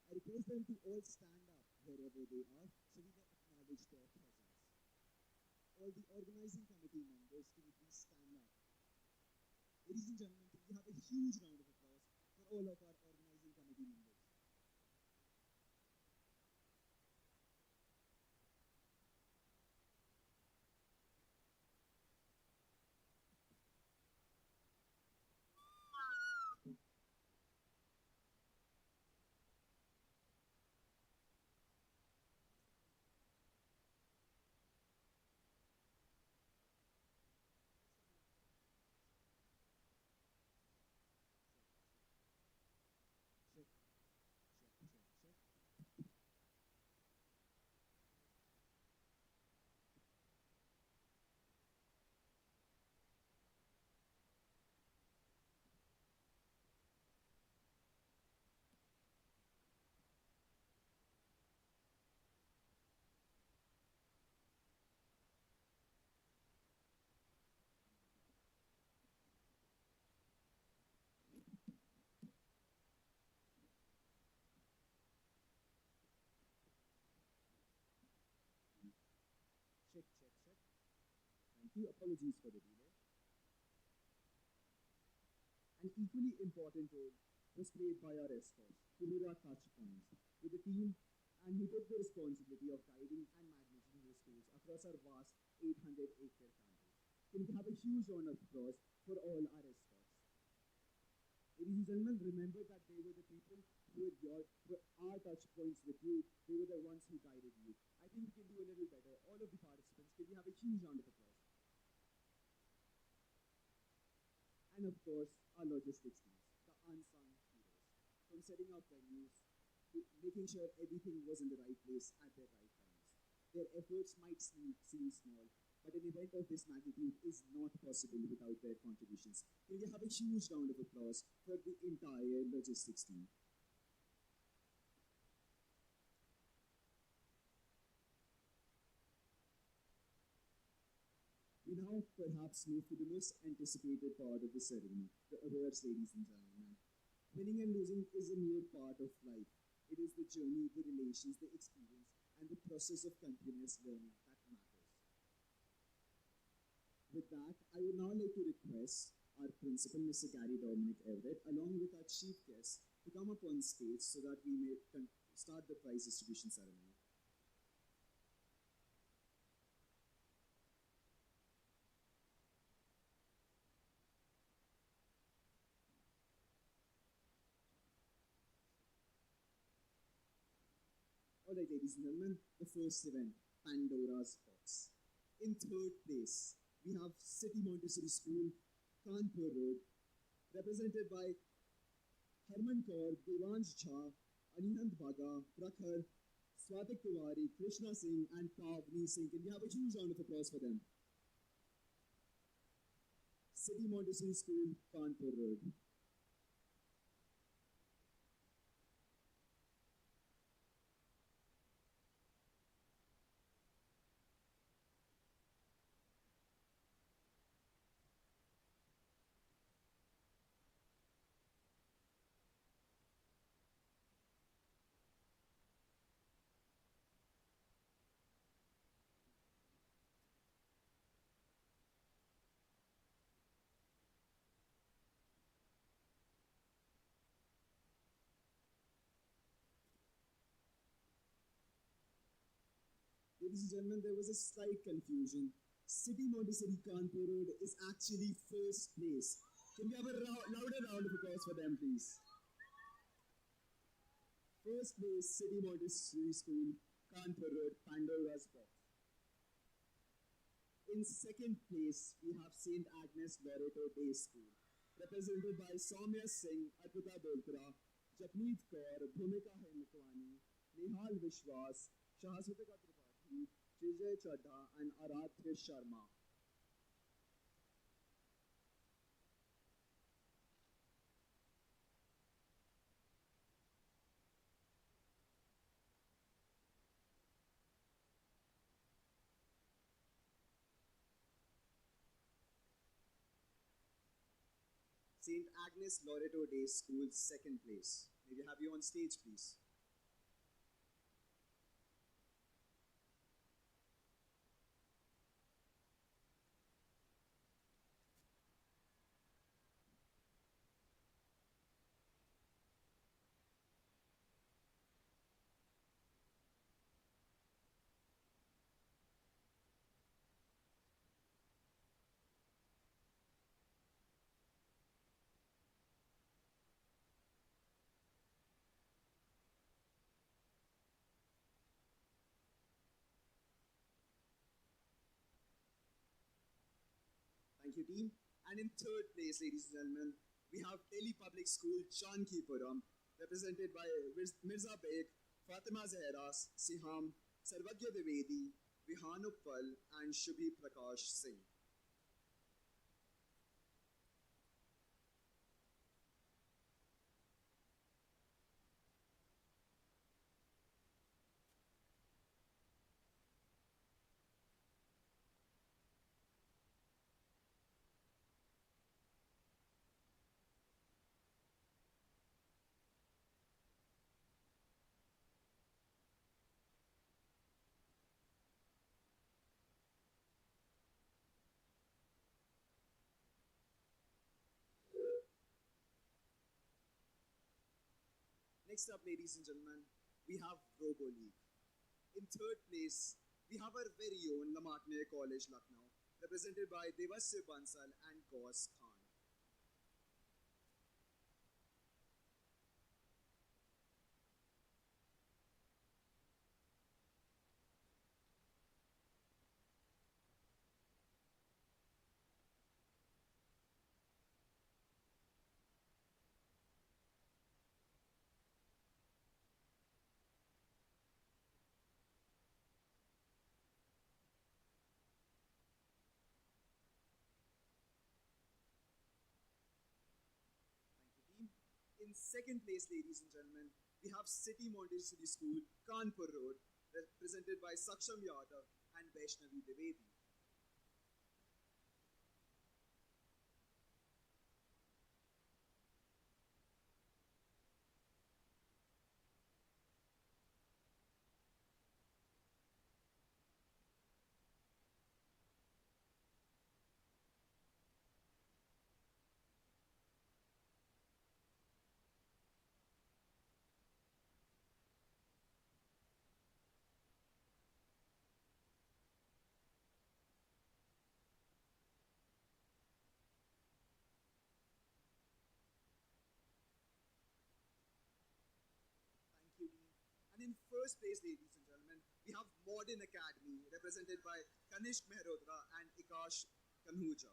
I request them to all stand up wherever they are so we may acknowledge their presence. All the organizing committee members, can you please stand up? Ladies and gentlemen, can we have a huge round of applause for all of our organizing committee members? Check, check. Check. Thank you. Apologies for the delay. An equally important role was played by our escorts, who were our touch points with the team and who took the responsibility of guiding and managing the schools across our vast 800-acre campus. Can we have a huge round of applause for all our escorts? Ladies and gentlemen, remember that they were the people who were our touch points with you. They were the ones who guided you. I think we can do a little better. All of the participants, can we have a huge round of applause? And of course, our logistics teams, the unsung heroes, from setting up venues to making sure everything was in the right place at the right times. Their efforts might seem small, but an event of this magnitude is not possible without their contributions. Can we have a huge round of applause for the entire logistics team? We now perhaps move to the most anticipated part of the ceremony, the awards, ladies and gentlemen. Winning and losing is a mere part of life. It is the journey, the relations, the experience, and the process of continuous learning that matters. With that, I would now like to request our principal, Mr. Gary Dominic Everett, along with our chief guest, to come up on stage so that we may start the prize distribution ceremony. Alright, ladies and gentlemen, the first event, Pandora's Box. In third place, we have City Montessori School, Kanpur Road, represented by Harman Kaur, Devansh Jha, Anihant Bhaga, Prakhar, Swatik Tiwari, Krishna Singh, and Pavni Singh. Can we have a huge round of applause for them? City Montessori School, Kanpur Road. Ladies and gentlemen, there was a slight confusion. City Montessori Kanpur Road is actually first place. Can we have a louder round of applause for them, please? First place, City Montessori School, Kanpur Road, Pandora's Box. In second place, we have St. Agnes Loreto Day School, represented by Soumya Singh, Arpita Boltra, Japneet Kaur, Bhumika Hemkwani, Nihal Vishwas, Shahaswita Tripathi, Trijay Chadha, and Aradhya Sharma. St. Agnes Loreto Day School, second place. May we have you on stage, please? Thank you, team. And in third place, ladies and gentlemen, we have Delhi Public School, Jankipuram, represented by Mirza Beg, Fatima Zehras, Siham, Sarvagya Devedi, Vihanuppal, and Shubhi Prakash Singh. Next up, ladies and gentlemen, we have Robo League. In third place, we have our very own Lamatmere College, Lucknow, represented by Devasya Bansal and Gauss Khan. Thank you, team. In second place, ladies and gentlemen, we have City Montessori School, Kanpur Road, represented by Saksham Yadav and Vaishnavi Devedi. Thank you, Dean. And in first place, ladies and gentlemen, we have Modern Academy, represented by Kanishk Mehrotra and Ikash Kanhuja.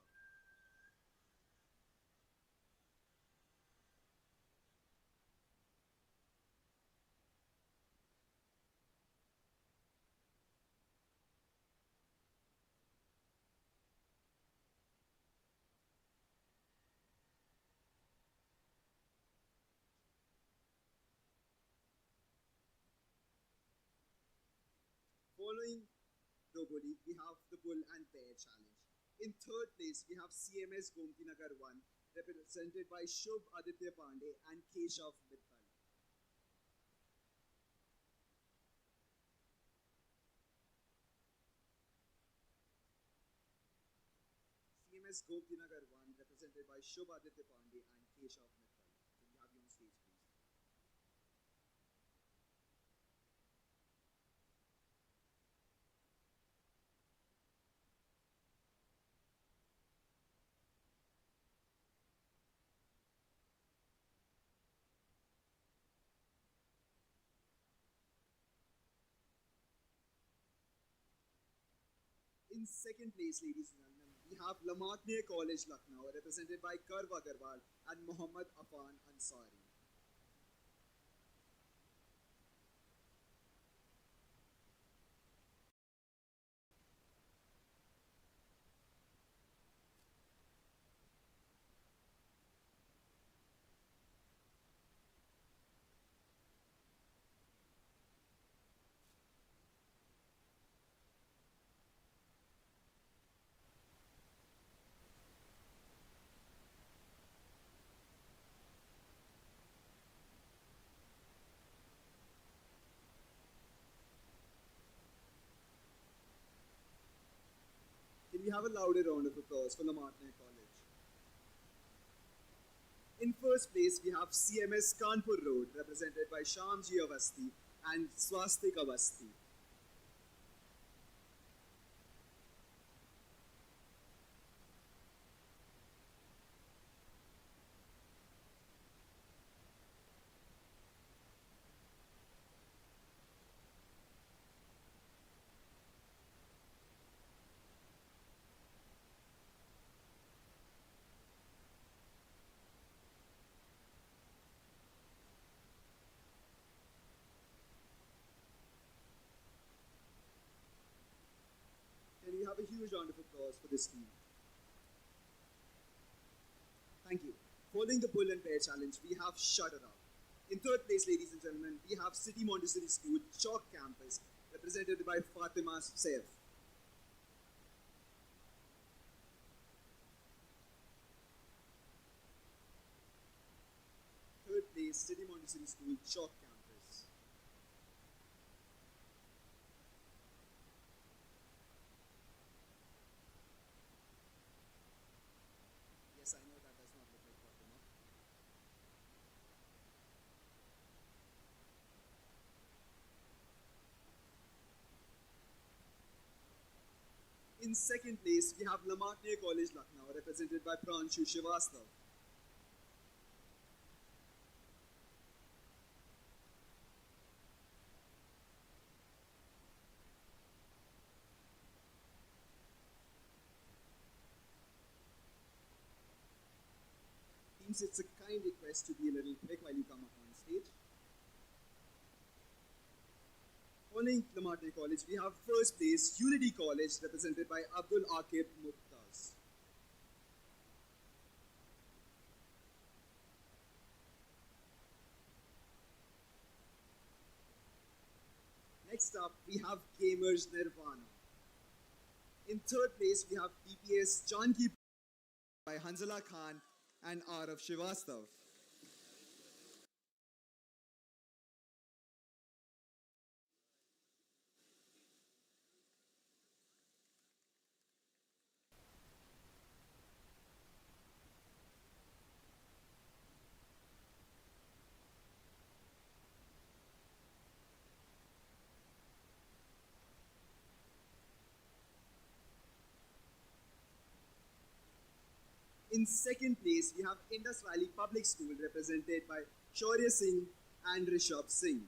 Following Robo League, we have the Bull and Bear Challenge. In third place, we have CMS Gomti Nagar 1, represented by Shubh Aditya Pandey and Keshav Mittal. CMS Gomti Nagar 1, represented by Shubh Aditya Pandey and Keshav Mittal. Can we have you on stage, please? In second place, ladies and gentlemen, we have Lamatne College, Lucknow, represented by Karv Agarwal and Mohammad Afan Ansari. Can we have a louder round of applause for Lamatne College? In first place, we have CMS Kanpur Road, represented by Shamji Avasti and Swastik Avasti. Can we have a huge round of applause for this team? Thank you. Following the Bull and Bear Challenge, we have Shut It Up. In third place, ladies and gentlemen, we have City Montessori School, Chalk Campus, represented by Fatima Saif. Third place, City Montessori School, Chalk Campus. Yes, I know that does not look like Fatima. In second place, we have Lamatne College, Lucknow, represented by Pranshu Srivastav. Teams, it's a kind request to be a little quick while you come up on stage. Following Lamatne College, we have first place, Unity College, represented by Abdul Akib Muktaz. Next up, we have Gamers Nirvana. In third place, we have DPS Janki by Hanzala Khan and Arav Shivastav. In second place, we have Indus Valley Public School, represented by Shaurya Singh and Rishabh Singh.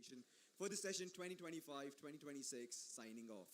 participation for the session 2025-2026. Signing off.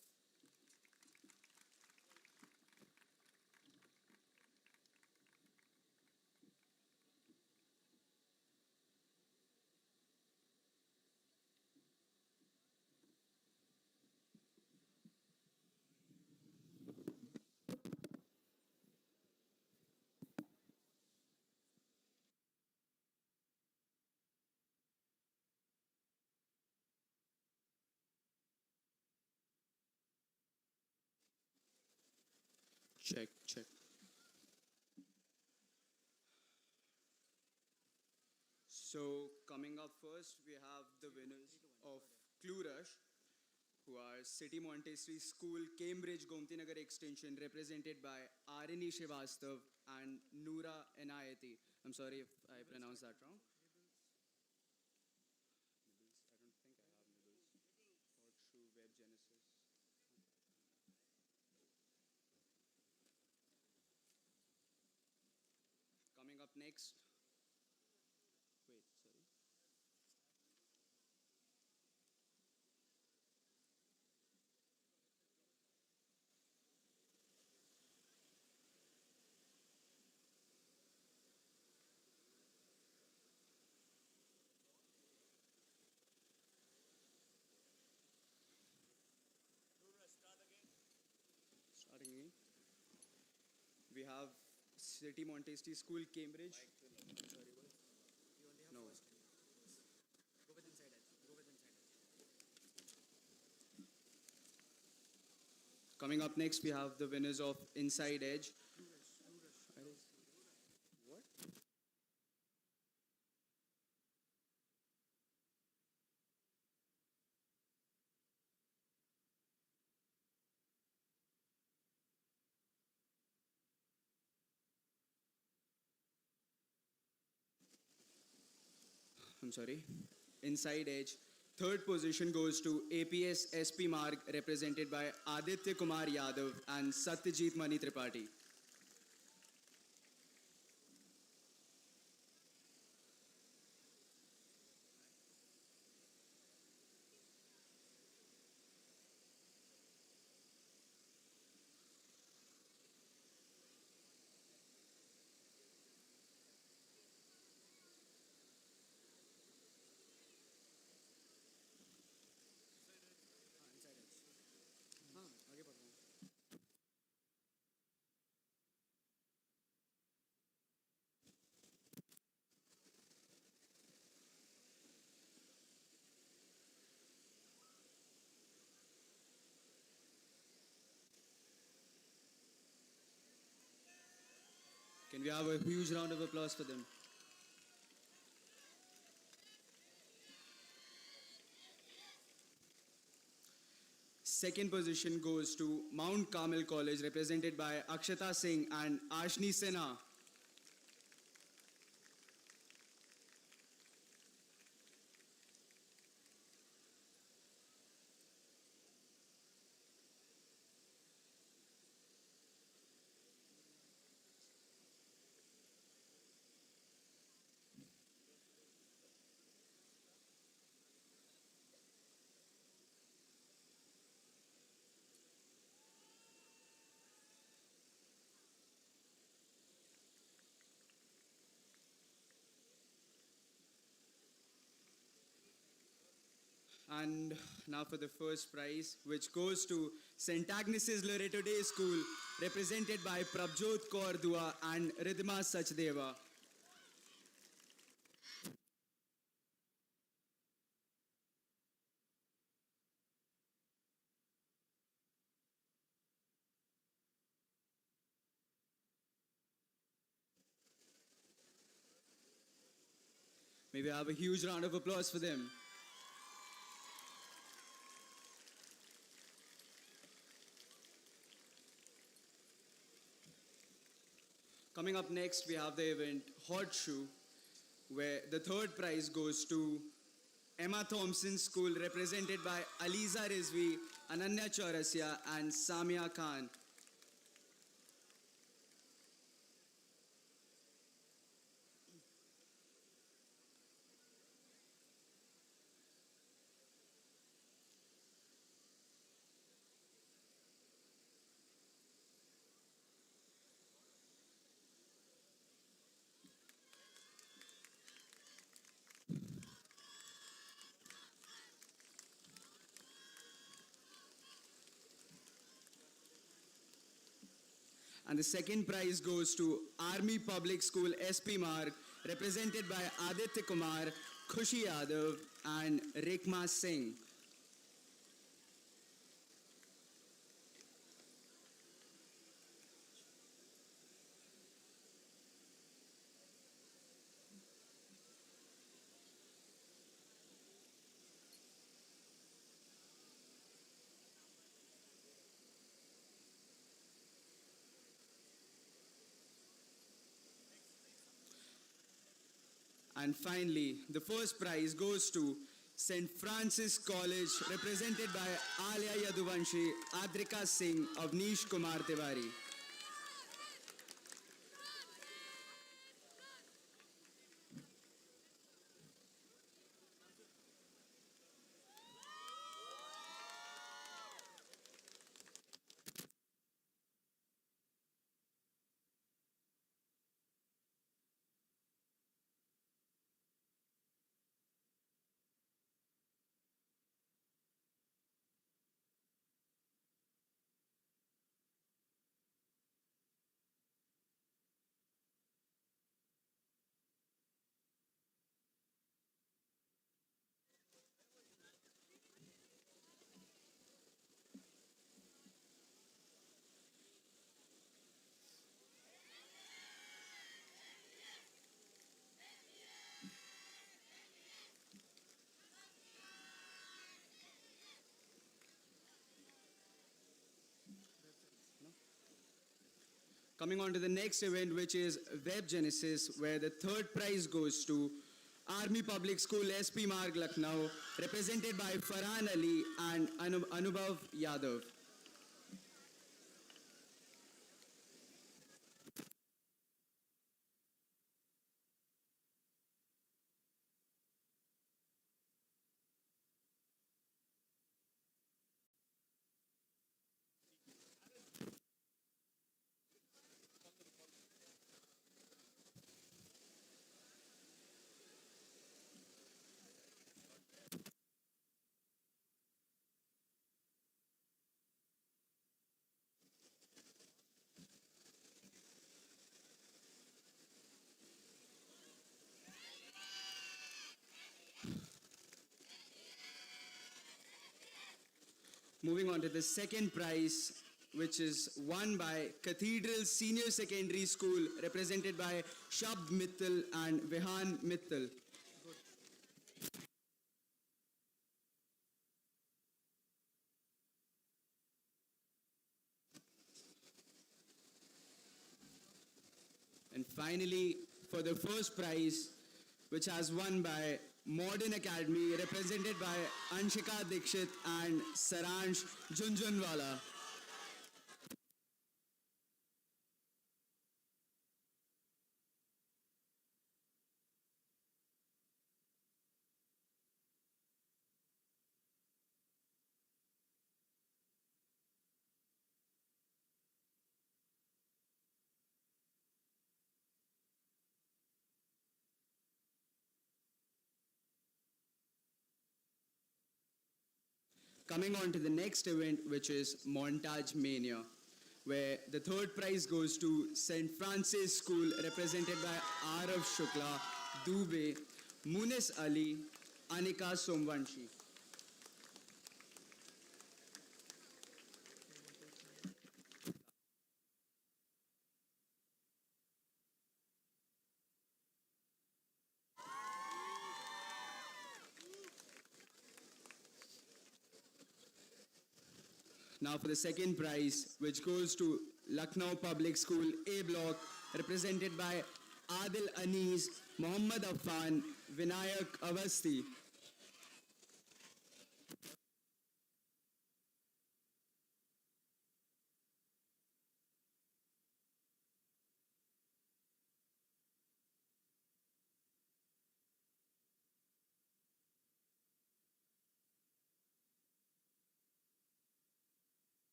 Check, check. So, coming up first, we have the winners of Clue Rush, who are City Montessori School, Cambridge, Gomtinagar Extension, represented by Arini Shivastav and Noora Enayati. I'm sorry if I pronounced that wrong. Nibbles. I don't think I have Nibbles. Or True Web Genesis. Coming up next. Wait, sorry. Starting again. We have City Montessori School, Cambridge. Sorry, what? No. Go with inside edge. Go with inside edge. Coming up next, we have the winners of Inside Edge. What? I'm sorry. Inside Edge. Third position goes to APS SP Marg, represented by Aditya Kumar Yadav and Satyajit Mani Tripathi. Inside edge. हाँ आगे बढ़ रहा हूँ. Can we have a huge round of applause for them? Second position goes to Mount Carmel College, represented by Akshata Singh and Ashni Sinha. And now for the first prize, which goes to St. Agnes's Loreto Day School, represented by Prabjot Kaur Dua and Ridhima Sachdeva. May we have a huge round of applause for them. Coming up next, we have the event Hot Shoe, where the third prize goes to Emma Thompson School, represented by Aliza Rizvi, Ananya Chaurasia, and Samia Khan. And the second prize goes to Army Public School SP Marg, represented by Aditya Kumar, Khushi Yadav, and Rekma Singh. And finally, the first prize goes to St. Francis College, represented by Alia Yaduvanshi, Adrika Singh, Avnish Kumar Tiwari. Coming on to the next event, which is Web Genesis, where the third prize goes to Army Public School SP Marg Lucknow, represented by Farhan Ali and Anubhav Yadav. Moving on to the second prize, which is won by Cathedral Senior Secondary School, represented by Shabd Mittal and Vihan Mittal. And finally, for the first prize, which has won by Modern Academy, represented by Anshika Dikshit and Saransh Junjunwala. Coming on to the next event, which is Montage Mania, where the third prize goes to St. Francis School, represented by Arav Shukla, Dubey, Munis Ali, Anika Somvanshi. Now for the second prize, which goes to Lucknow Public School A Block, represented by Adil Anis, Muhammad Affan, Vinayak Avasti.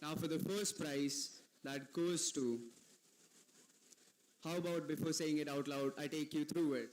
Now for the first prize that goes to, how about before saying it out loud, I take you through it?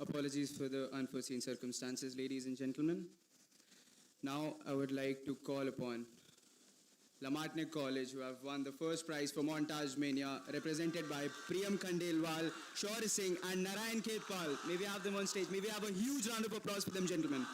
Apologies for the unforeseen circumstances, ladies and gentlemen. Now I would like to call upon Lamartine College, who have won the first prize for Montage Mania, represented by Priyam Khandelwal, Shaur Singh, and Narayan Khetpal. May we have them on stage? May we have a huge round of applause for them, gentlemen.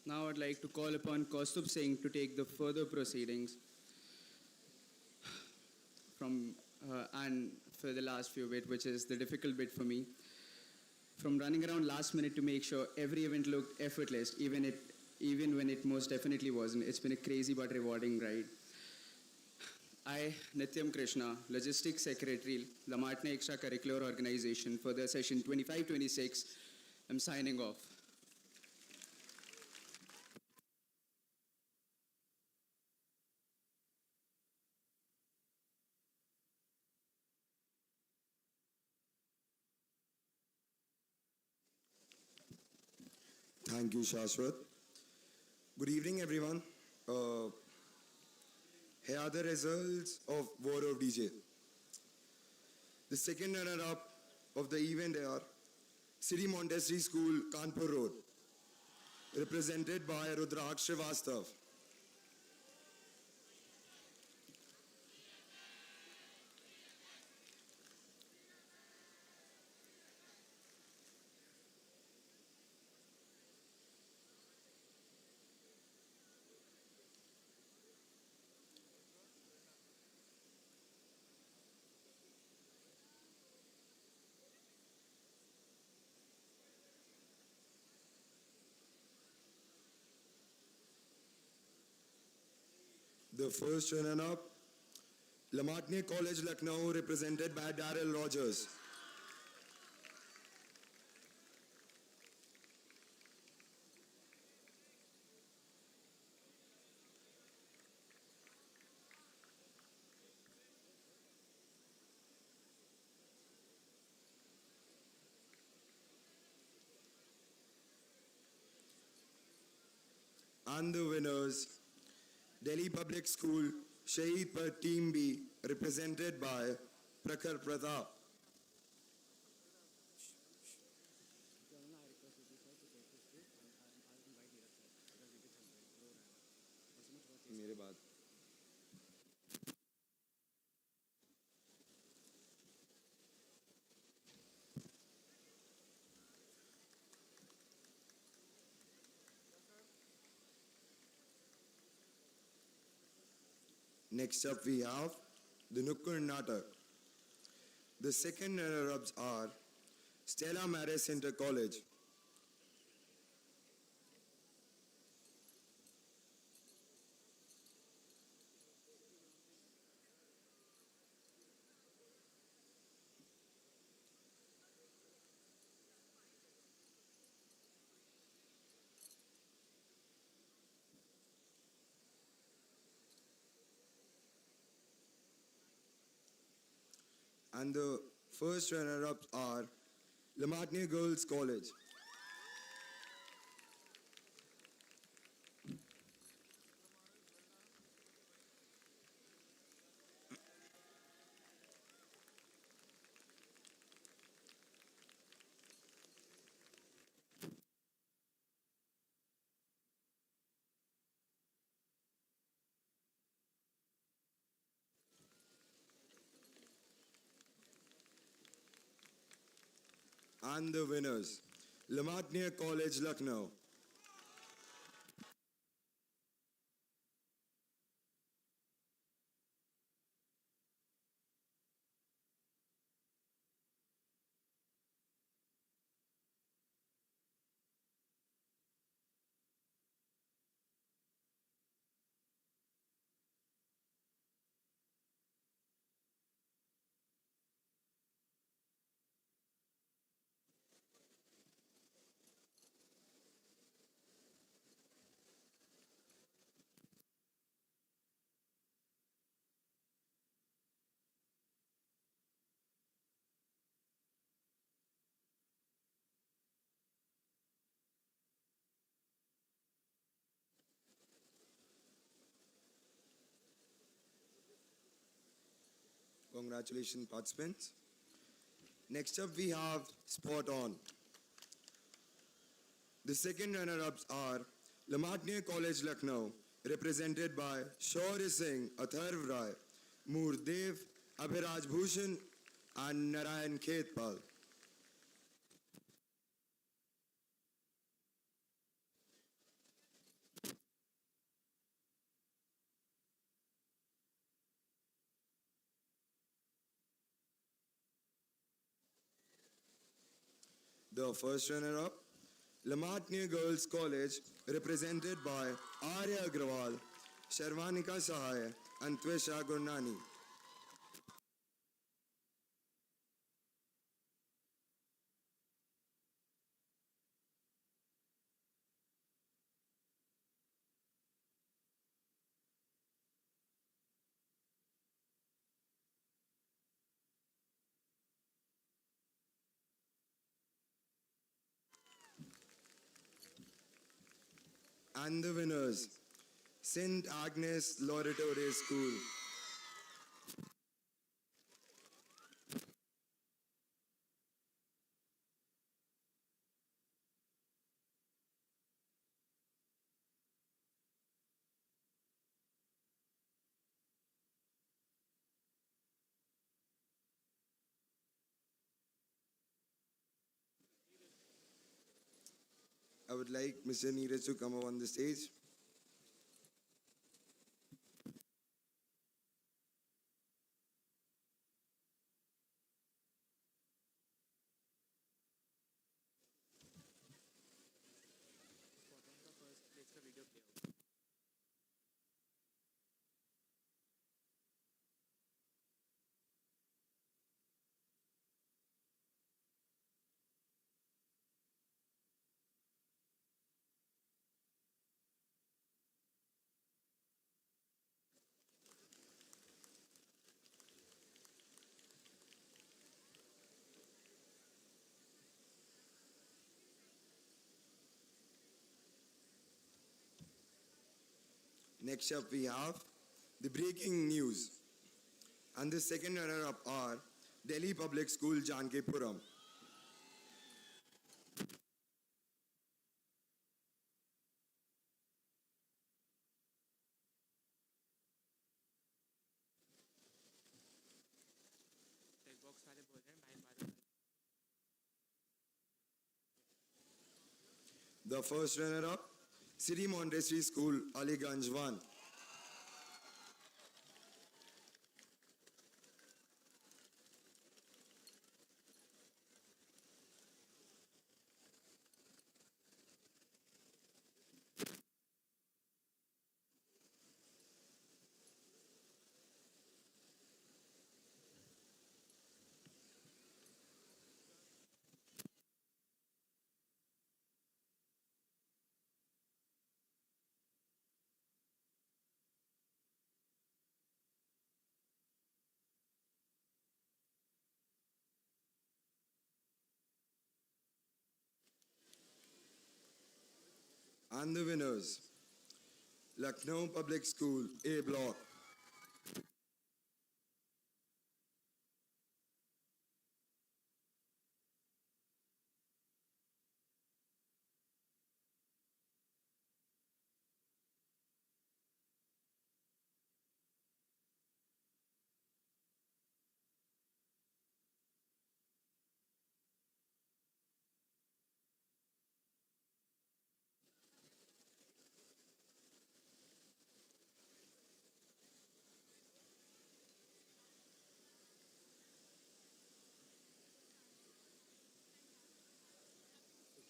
Now I'd like to call upon Kaustubh Singh to take the further proceedings from and for the last few bit, which is the difficult bit for me. From running around last minute to make sure every event looked effortless, even when it most definitely wasn't. It's been a crazy but rewarding ride. I, Nityam Krishna, Logistics Secretary, Lamartine Extracurricular Organization for the session 25-26, am signing off. Thank you, Shashwat. Good evening, everyone. Here are the results of War of DJ. The second runner-up of the event are City Montessori School, Kanpur Road, represented by Rudraksh Srivastav. The first runner-up, Lamartine College, Lucknow, represented by Daryl Rogers. And the winners, Delhi Public School, Shahid Team B, represented by Prakhar Pratap. Next up we have the Nukkur Natak. The second runner-ups are Stella Maris Inter College, and the first runner-ups are Lamatne Girls College. And the winners, Lamatne College, Lucknow. Congratulations, participants. Next up, we have Spot On. The second runner-ups are Lamatne College, Lucknow, represented by Shaurya Singh, Atharv Rai, Moordev, Abhiraj Bhushan, and Narayan Khetpal. The first runner-up, Lamatne Girls College, represented by Arya Agrawal, Sharvanika Sahaya, and Twisha Gurnani. And the winners, St. Agnes Laboratory School. I would like Mr. Neeraj to come up on the stage. Next up, we have the breaking news. And the second runner-up are Delhi Public School, Jankipuram. The first runner-up, City Montessori School, Aliganj 1. And the winners, Lucknow Public School A Block.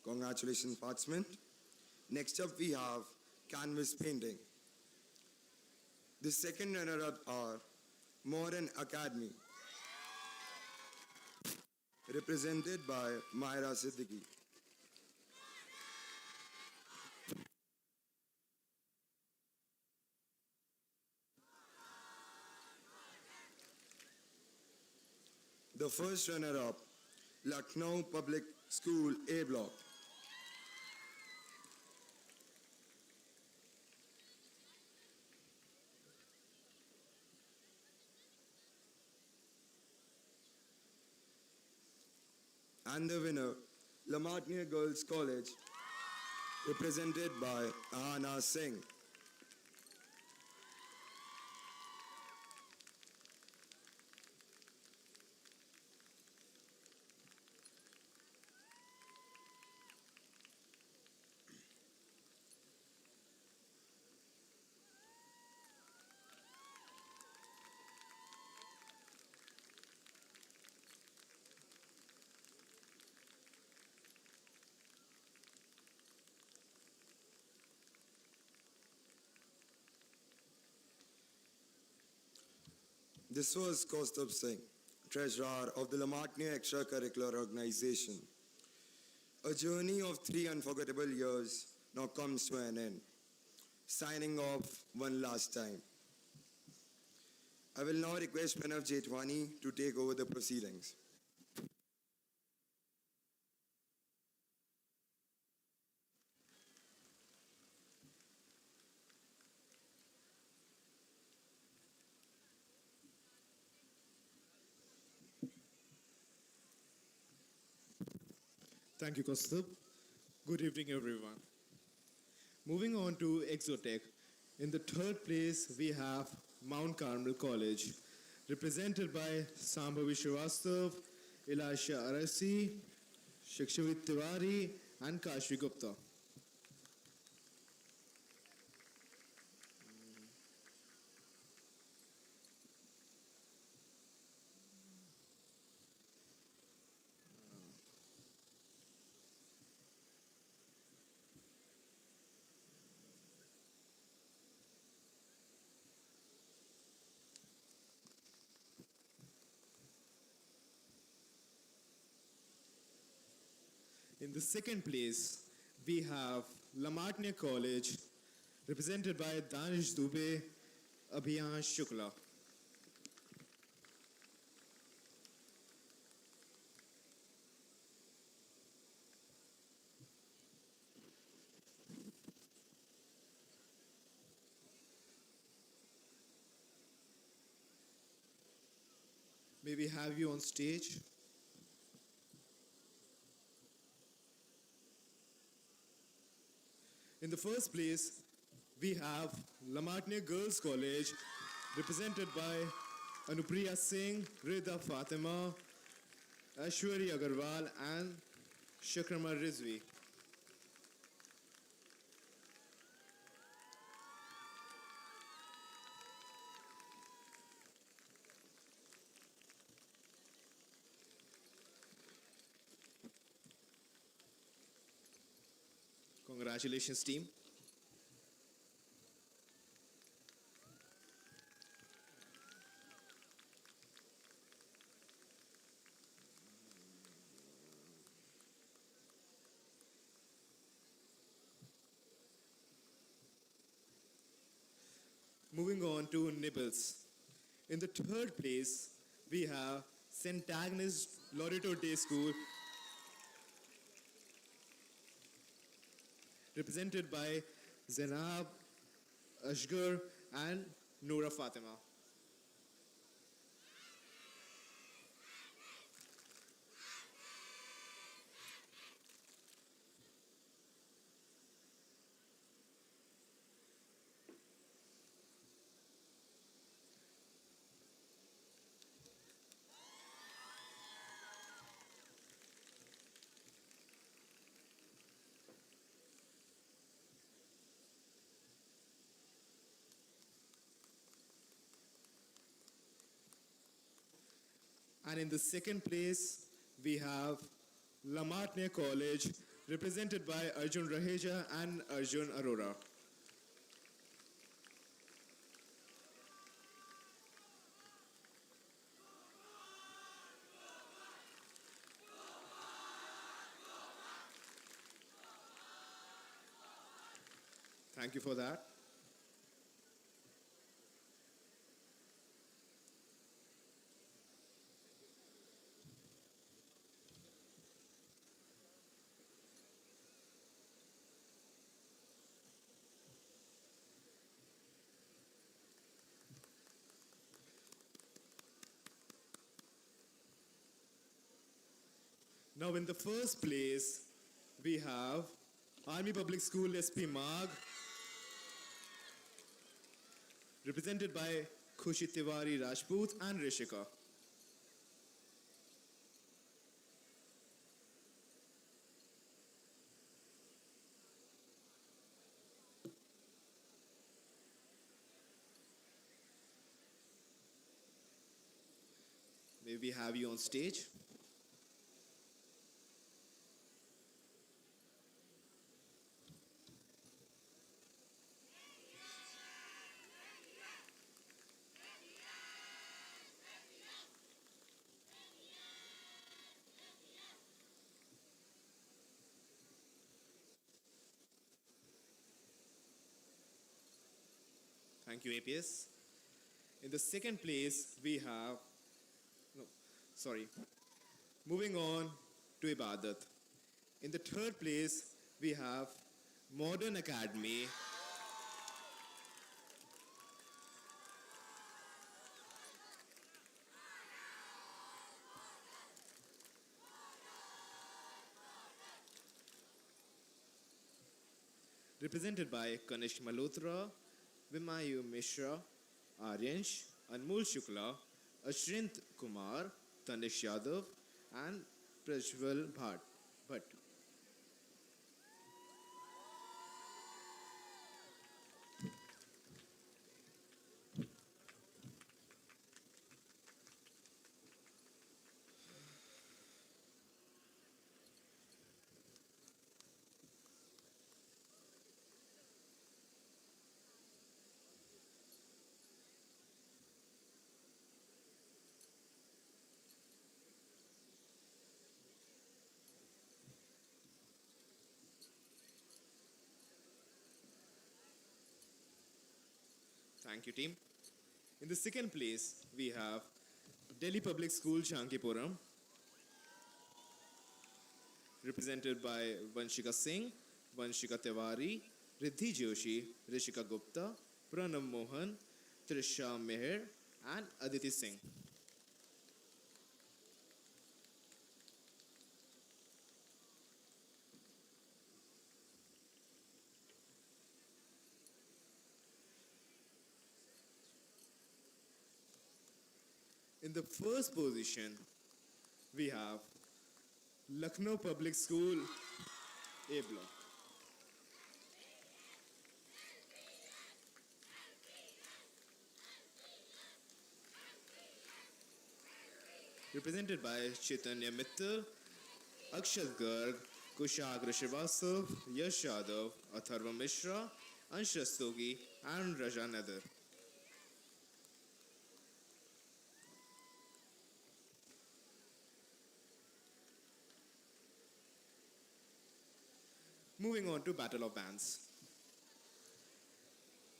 Congratulations, participant. Next up, we have canvas painting. The second runner-up are Modern Academy, represented by Myra Siddiqui. The first runner-up, Lucknow Public School A Block. And the winner, Lamartine Girls College, represented by Ahana Singh. This was Kaustubh Singh, treasurer of the Lamartine Extracurricular Organization. A journey of 3 unforgettable years now comes to an end. Signing off one last time. I will now request Pranav Jetwani to take over the proceedings. Thank you, Kaustubh. Good evening, everyone. Moving on to Exotech. In the third place, we have Mount Carmel College, represented by Sambhavi Srivastav, Elisha Arasi, Shikshavit Tiwari, and Kashvi Gupta. In the second place, we have Lamartine College, represented by Danish Dubey, Abhiyan Shukla. May we have you on stage? In the first place, we have Lamartine Girls College, represented by Anupriya Singh, Rida Fatima, Ashwari Agarwal, and Shakrama Rizvi. Congratulations, team. Moving on to Nibbles. In the third place, we have St. Agnes Loreto Day School, represented by Zainab, Ashgar, and Noura Fatima. And in the second place, we have Lamartine College, represented by Arjun Raheja and Arjun Arora. Thank you for that. Now, in the first place, we have Army Public School SP Mag, represented by Khushi Tiwari Rajput and Rishika. May we have you on stage? Thank you, APS. In the second place, we have, no, sorry, moving on to Ibadat. In the third place, we have Modern Academy, represented by Kanish Malhotra, Vimayu Mishra, Aryansh, Anmol Shukla, Ashrint Kumar, Tanish Yadav, and Prajwal Bhatt. Thank you, team. In the second place, we have Delhi Public School Chankipuram, represented by Vanshika Singh, Vanshika Tiwari, Riddhi Joshi, Rishika Gupta, Pranam Mohan, Trisha Meher, and Aditi Singh. In the first position, we have Lucknow Public School, A Block. Represented by Chaitanya Mittal, Akshat Garg, Kushagra Srivastav, Yash Yadav, Atharva Mishra, Ansh Rastogi, and Raja Nader. Moving on to Battle of Bands.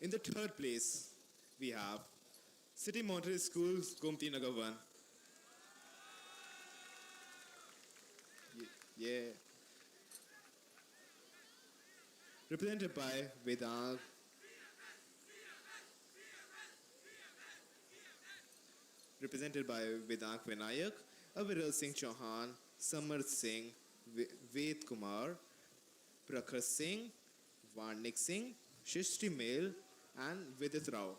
In the third place, we have City Monterey Schools, Gomti Nagar 1. Yeah. represented by Vedant, Vinayak, Aviral Singh Chauhan, Samar Singh, Ved Kumar, Prakhar Singh, Varnik Singh, Shishti Mail, and Vidit Rao.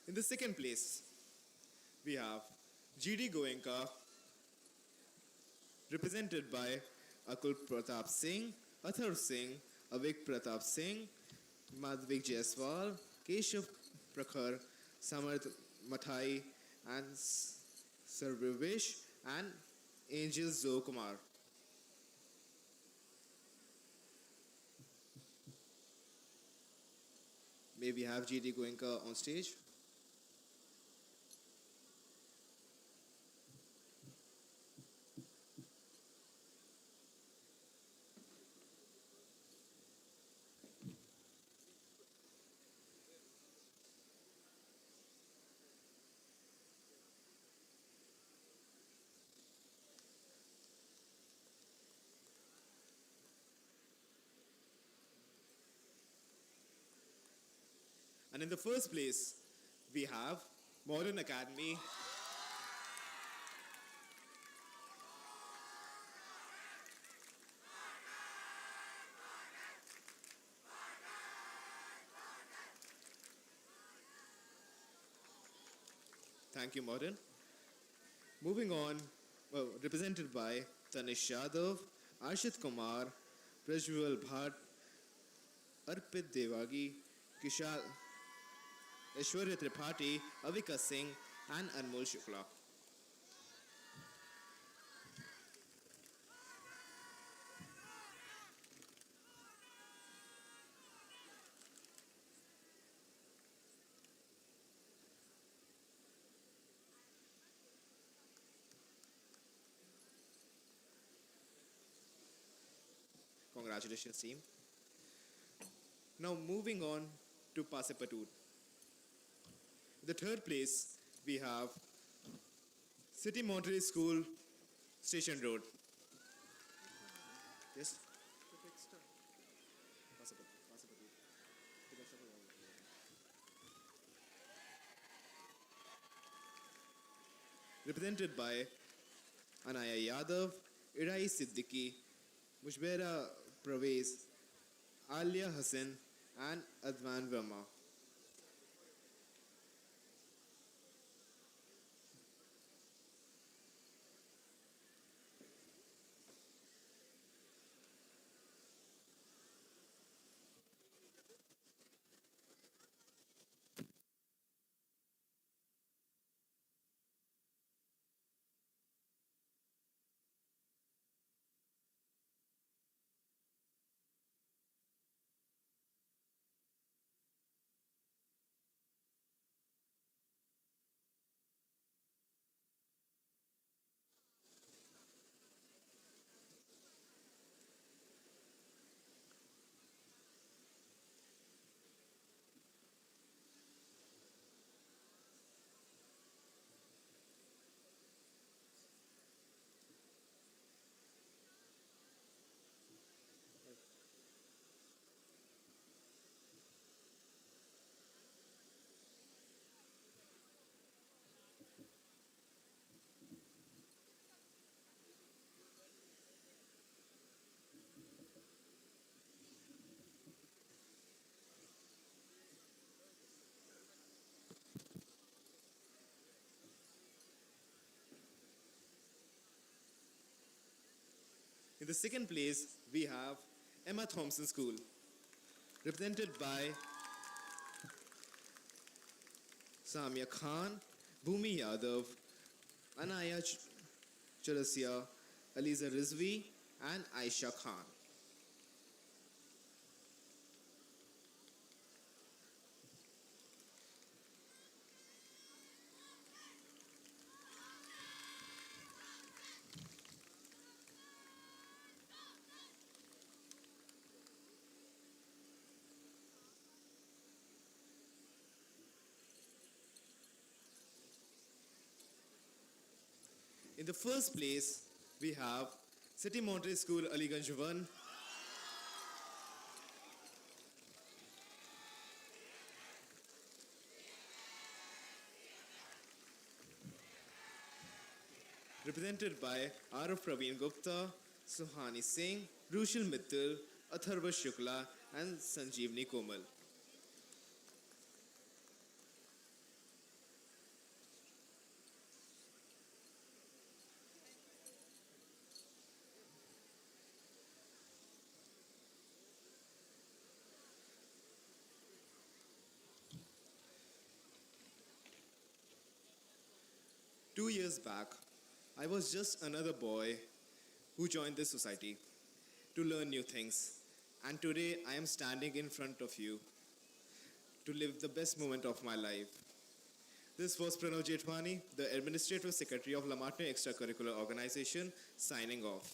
In the second place, we have GD Goenka, represented by Akul Pratap Singh, Athar Singh, Avik Pratap Singh, Madhvik Jaiswal, Keshav Prakhar, Samarth Mathai, and Sarvivish, and Angel Zokumar. May we have GD Goenka on stage? And in the first place, we have Modern Academy. Thank you, Modern. Moving on, represented by Tanish Yadav, Arshit Kumar, Prajwal Bhatt, Arpit Devagi, Kishal, Aishwarya Tripathi, Avika Singh, and Anmol Shukla. Congratulations, team. Now moving on to Pasipatut. The third place, we have City Monterey School, Station Road. Yes? Represented by Anaya Yadav, Irai Siddiqui, Mushbera Pravez, Alia Hassan, and Advan Verma. In the second place, we have Emma Thompson School, represented by Samia Khan, Bhumi Yadav, Anaya Charasia, Aliza Rizvi, and Aisha Khan. In the first place, we have City Monterey School Aliganj 1, represented by Arav Praveen Gupta, Suhani Singh, Rushil Mittal, Atharva Shukla, and Sanjeevni Komal. 2 years back, I was just another boy who joined this society to learn new things. And today I am standing in front of you to live the best moment of my life. This was Pranav Jethwani, the Administrative Secretary of Lamartine Extracurricular Organization, signing off.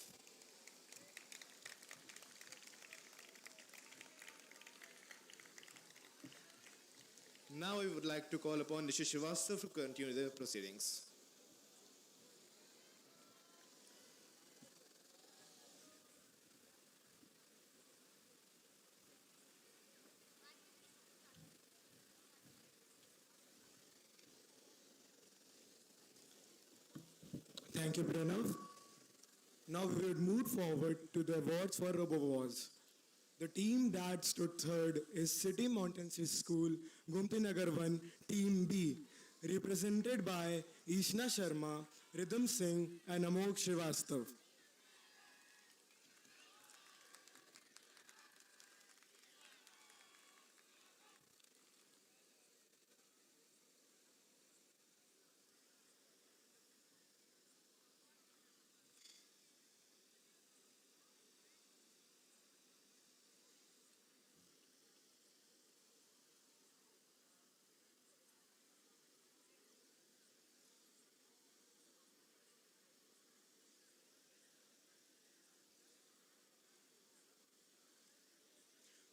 Now I would like to call upon Nisha Srivastava to continue the proceedings. Thank you, Pranav. Now we would move forward to the awards for RoboWars. The team that stood third is City Mountains School, Gumti Nagar 1, Team B, represented by Ishna Sharma, Rhythm Singh, and Amok Srivastav.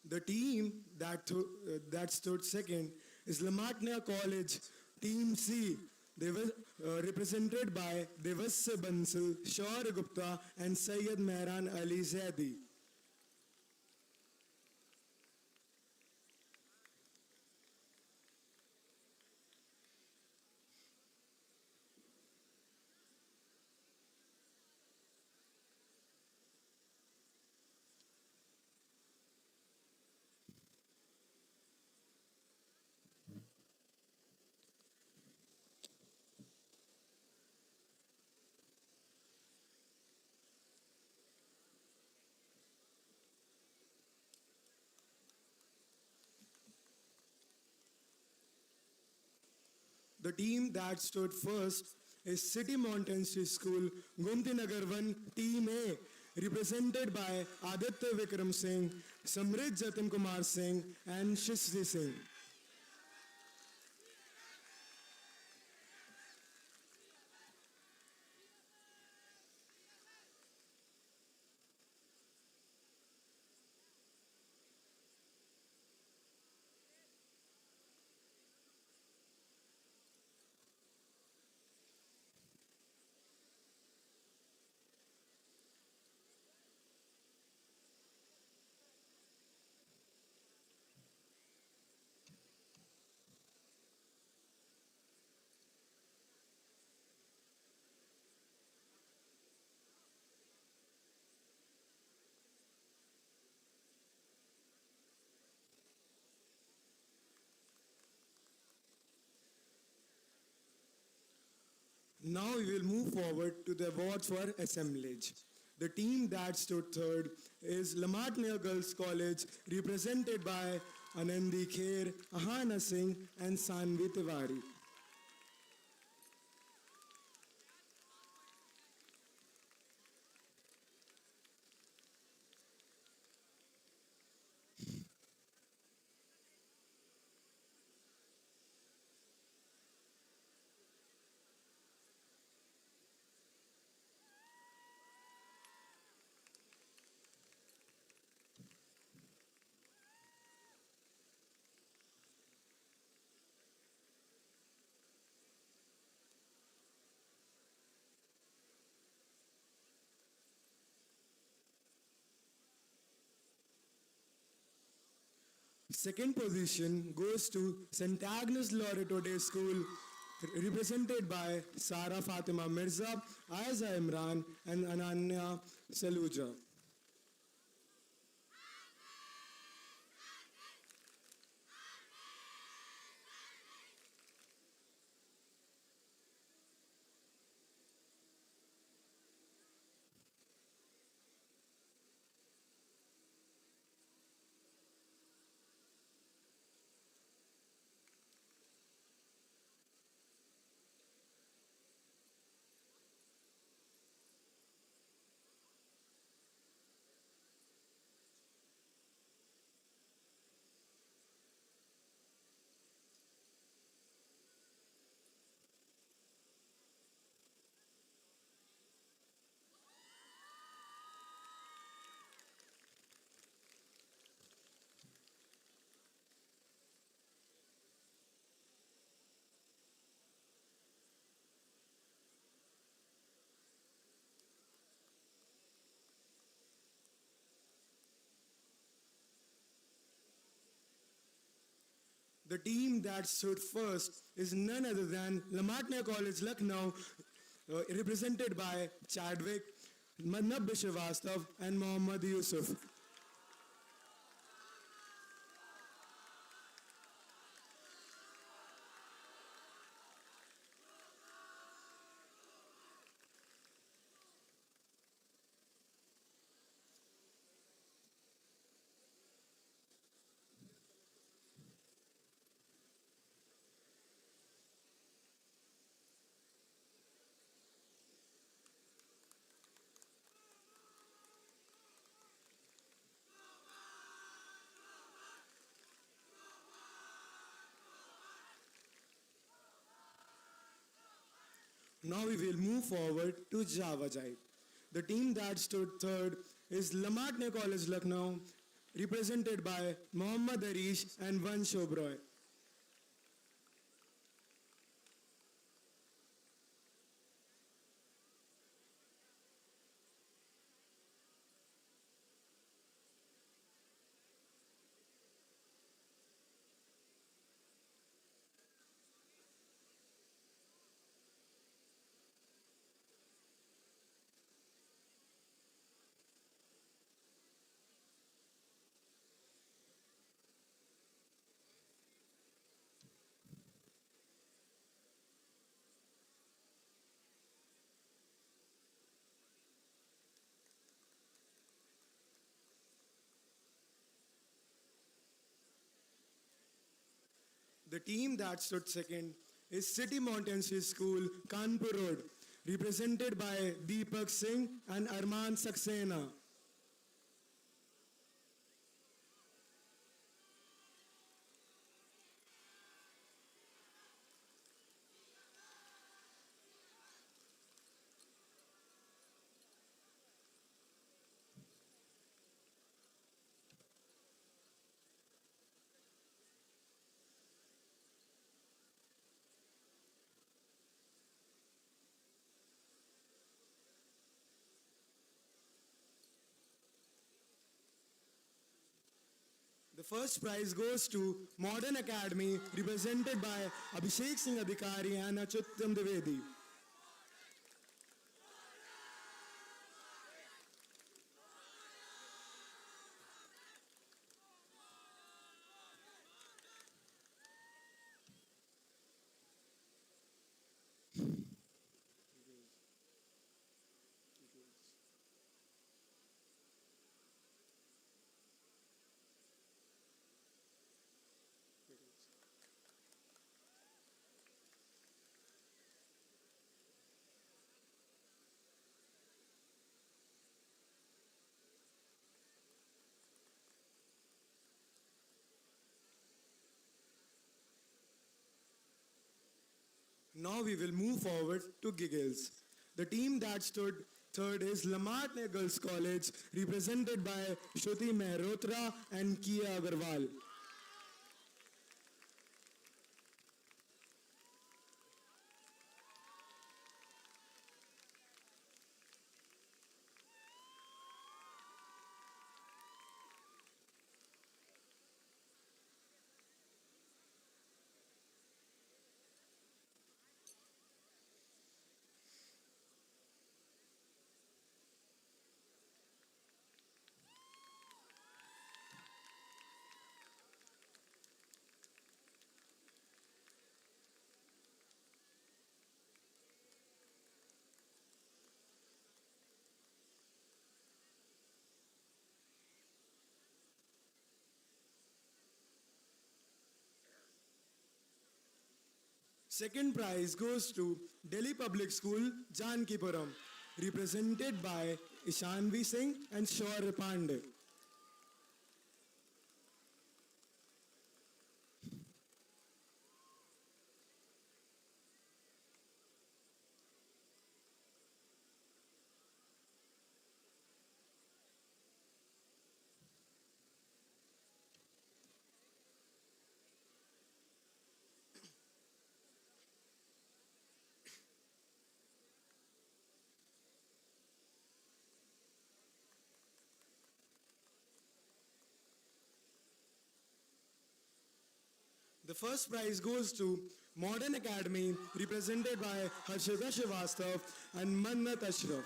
The team that stood second is Lamartine College, Team C. They were represented by Devasya Bansal, Shaur Gupta, and Syed Mehran Ali Zaidi. The team that stood first is City Mountains School, Gomti Nagar 1, Team A, represented by Aditya Vikram Singh, Samrit Jatin Kumar Singh, and Shishri Singh. Now we will move forward to the awards for assemblage. The team that stood third is Lamartine Girls College, represented by Anandi Kher, Ahana Singh, and Sanvi Tiwari. Second position goes to St. Agnes Loreto Day School, represented by Sara Fatima Mirza, Aiza Imran, and Ananya Saluja. The team that stood first is none other than Lamatna College Lucknow, represented by Chadwick, Madnab Bishawastav, and Mohammad Yusuf. Now we will move forward to Java Jite. The team that stood third is Lamatne College Lucknow, represented by Mohammad Arish and Vansh Obroy. The team that stood second is City Mountaincy School, Kanpur Road, represented by Deepak Singh and Arman Saxena. The first prize goes to Modern Academy, represented by Abhishek Singh Adhikari and Achuttam Dwivedi. Now we will move forward to Giggles. The team that stood third is Lamartne Girls College, represented by Shruti Mehrotra and Kia Agarwal. Second prize goes to Delhi Public School, Jankipuram, represented by Ishanvi Singh and Shaurya Pandey. The first prize goes to Modern Academy, represented by Harshita Srivastav and Mannat Ashraf.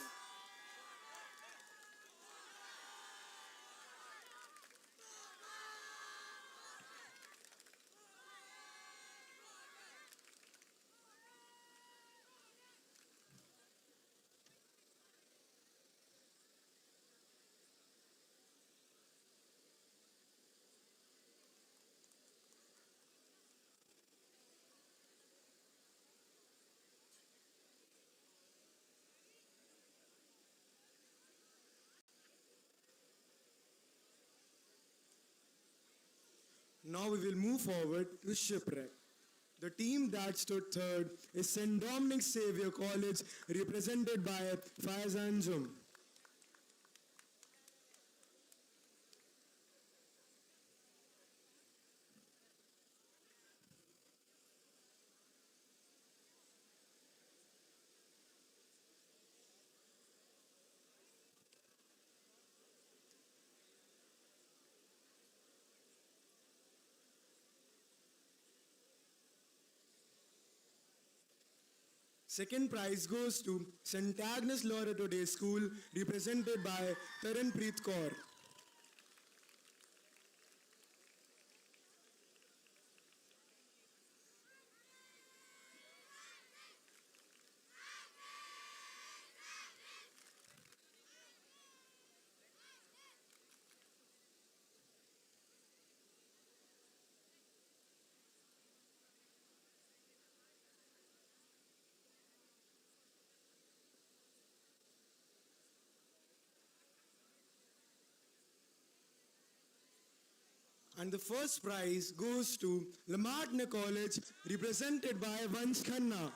Now we will move forward to Shipwreck. The team that stood third is St. Dominic Xavier College, represented by Faizan Jum. Second prize goes to St. Agnes Loreto Day School, represented by Taranpreet Kaur. And the first prize goes to Lamartine College, represented by Vansh Khanna.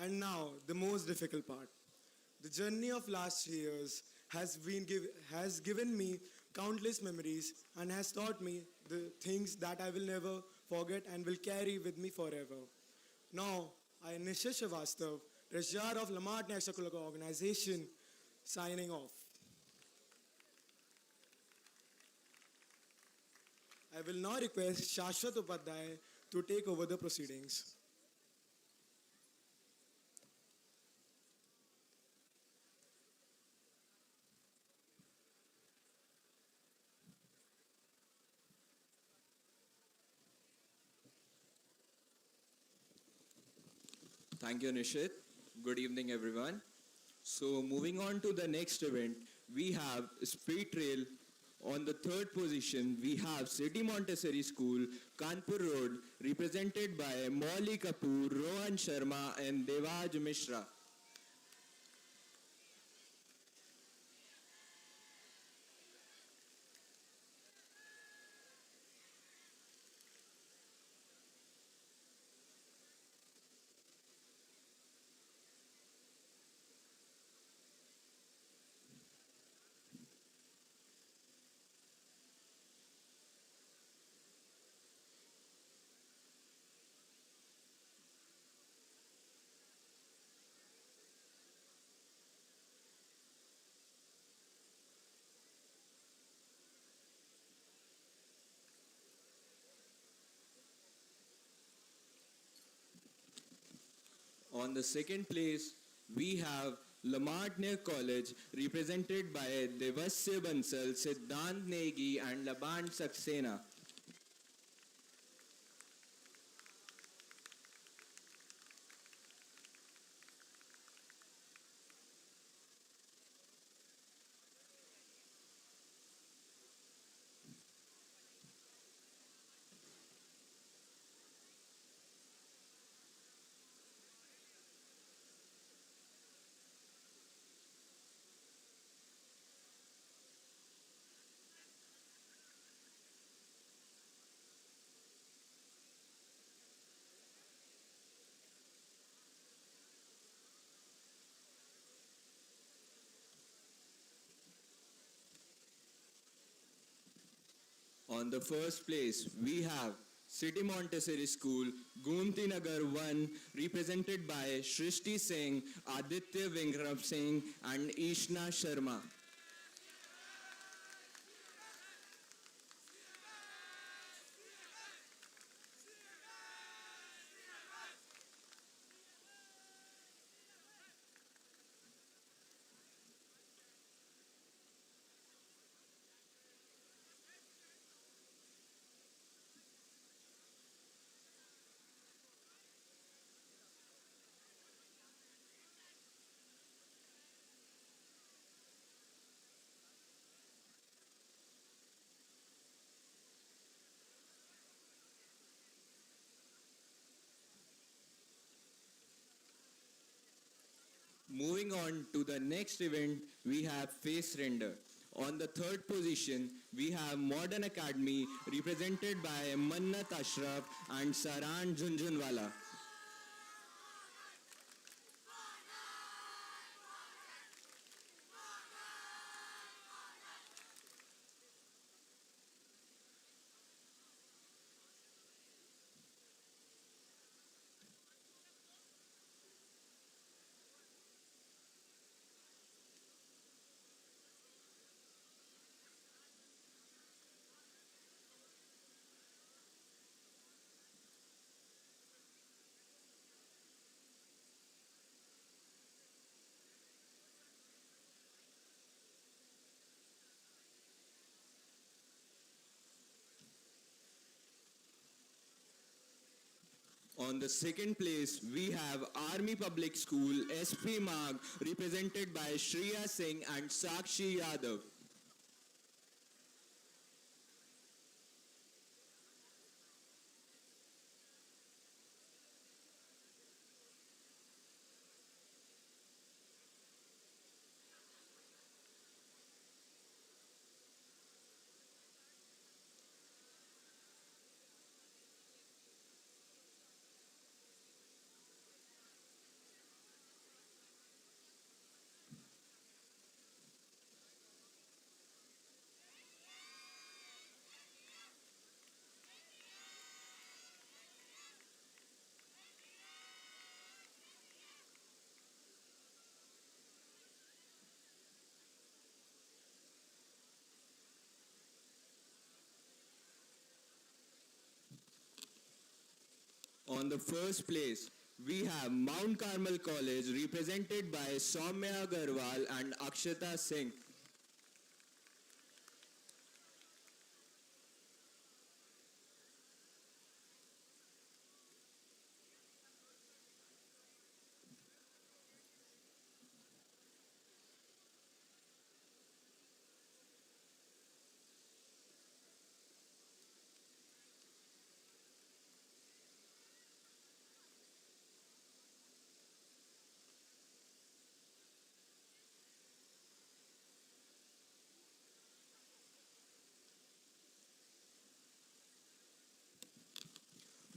And now, the most difficult part. The journey of last 3 years has given me countless memories and has taught me the things that I will never forget and will carry with me forever. Now, I, Nishit Srivastav, Treasurer of Lamart Extracurricular Organization, signing off. I will now request Shashwat Upadhyay to take over the proceedings. Thank you, Nishit. Good evening, everyone. So, moving on to the next event, we have Speed Trail. On the third position, we have City Montessori School, Kanpur Road, represented by Molly Kapoor, Rohan Sharma, and Devaj Mishra. On the second place, we have Lamartine College, represented by Devasya Bansal, Siddhant Negi, and Labant Saxena. On the first place, we have City Montessori School, Gomti Nagar 1, represented by Shrishti Singh, Aditya Vingram Singh, and Ishna Sharma. Moving on to the next event, we have Face Render. On the third position, we have Modern Academy, represented by Mannat Ashraf and Saran Junjunwala. On the second place, we have Army Public School, SP Marg, represented by Shreya Singh and Sakshi Yadav. On the first place, we have Mount Carmel College, represented by Soumya Agarwal and Akshata Singh.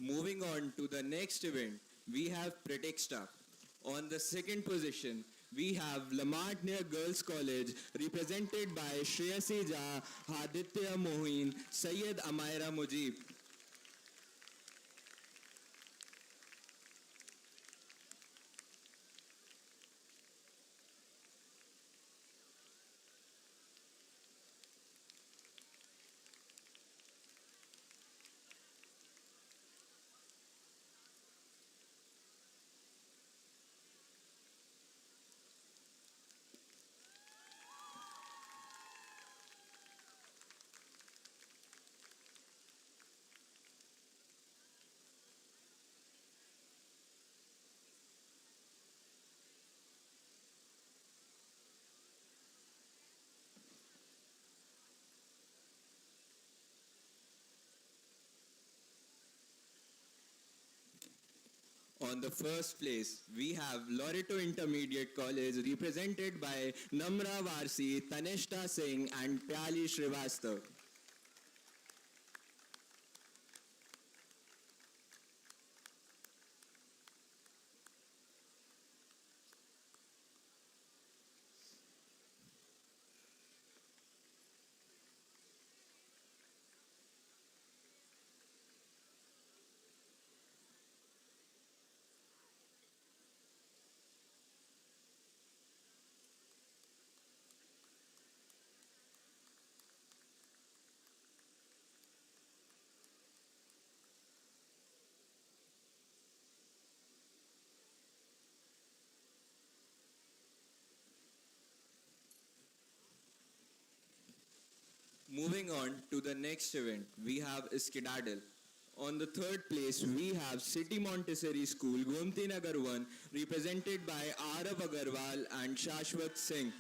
Moving on to the next event, we have Pretexta. On the second position, we have Lamart near Girls College, represented by Shreyasi Jha, Haditya Mohin, Syed Amaira Mujib. on the first place, we have Loreto Intermediate College represented by Namra Varsi, Tanishta Singh and Pyali Srivastav. Moving on to the next event, we have Skidaddle. On the third place, we have City Montessori School, Gomti Nagar 1, represented by Arav Agarwal and Shashwat Singh.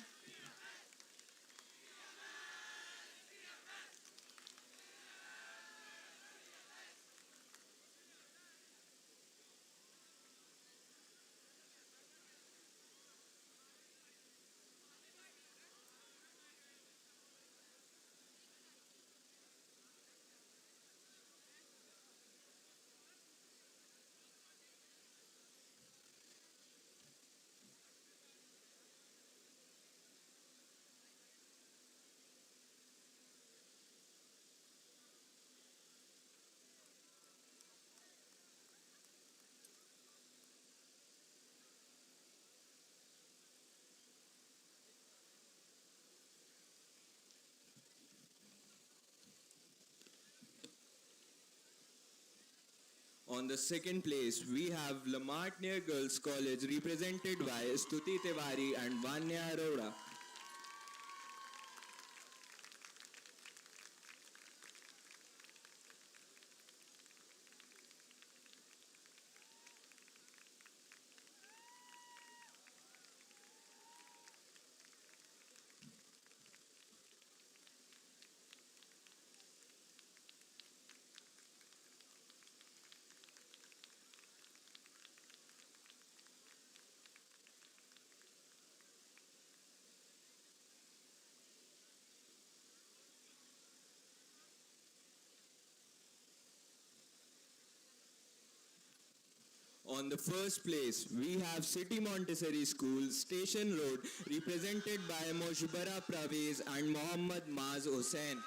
On the second place, we have Lamartine Girls College represented by Stuti Tiwari and Vanya Arora. On the first place, we have City Montessori School, Station Road, represented by Moshbara Pravez and Mohammad Maz Hussain.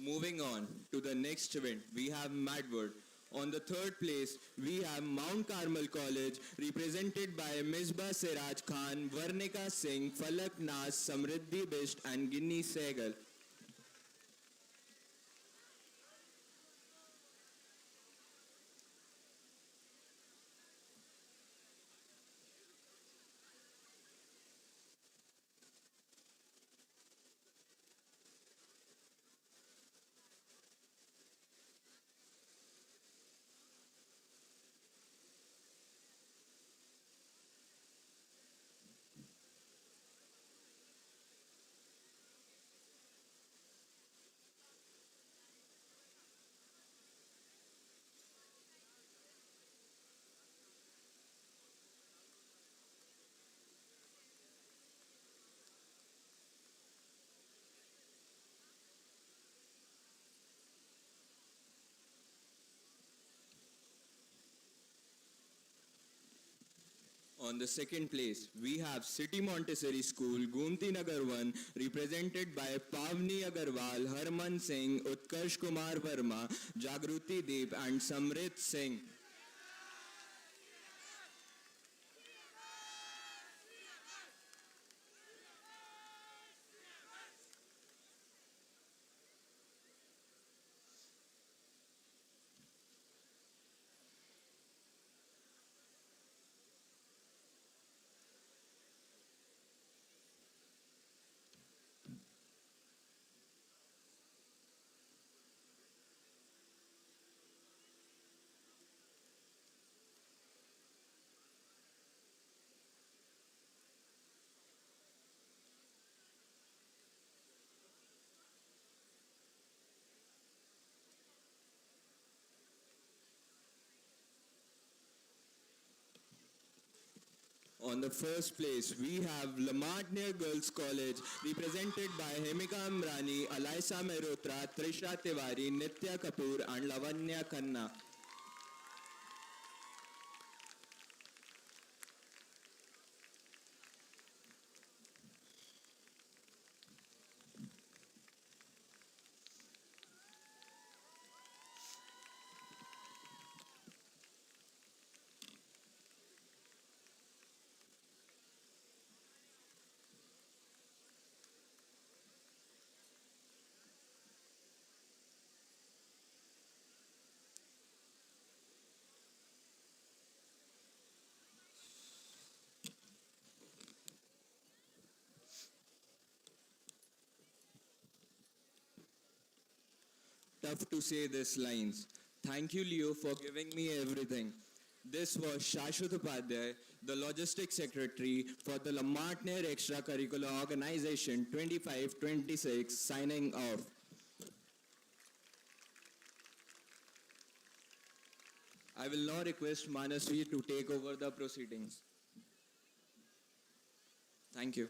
Moving on to the next event, we have Madward. On the third place, we have Mount Carmel College, represented by Misbah Siraj Khan, Varnika Singh, Falak Nas, Samriddhi Bisht, and Ginni Sehgal. On the second place, we have City Montessori School, Gomti Nagar 1, represented by Pavni Agarwal, Harman Singh, Utkarsh Kumar Verma, Jagruti Deep and Samrit Singh. On the first place, we have Lamartine Girls College, represented by Hemika Amrani, Alaisa Mehrotra, Trisha Tiwari, Nitya Kapoor and Lavanya Khanna. Tough to say these lines. Thank you, Leo, for giving me everything. This was Shashwat Upadhyay, the Logistics Secretary for the Lamartine Extracurricular Organization 2526, signing off. I will now request Manasvi to take over the proceedings. Thank you.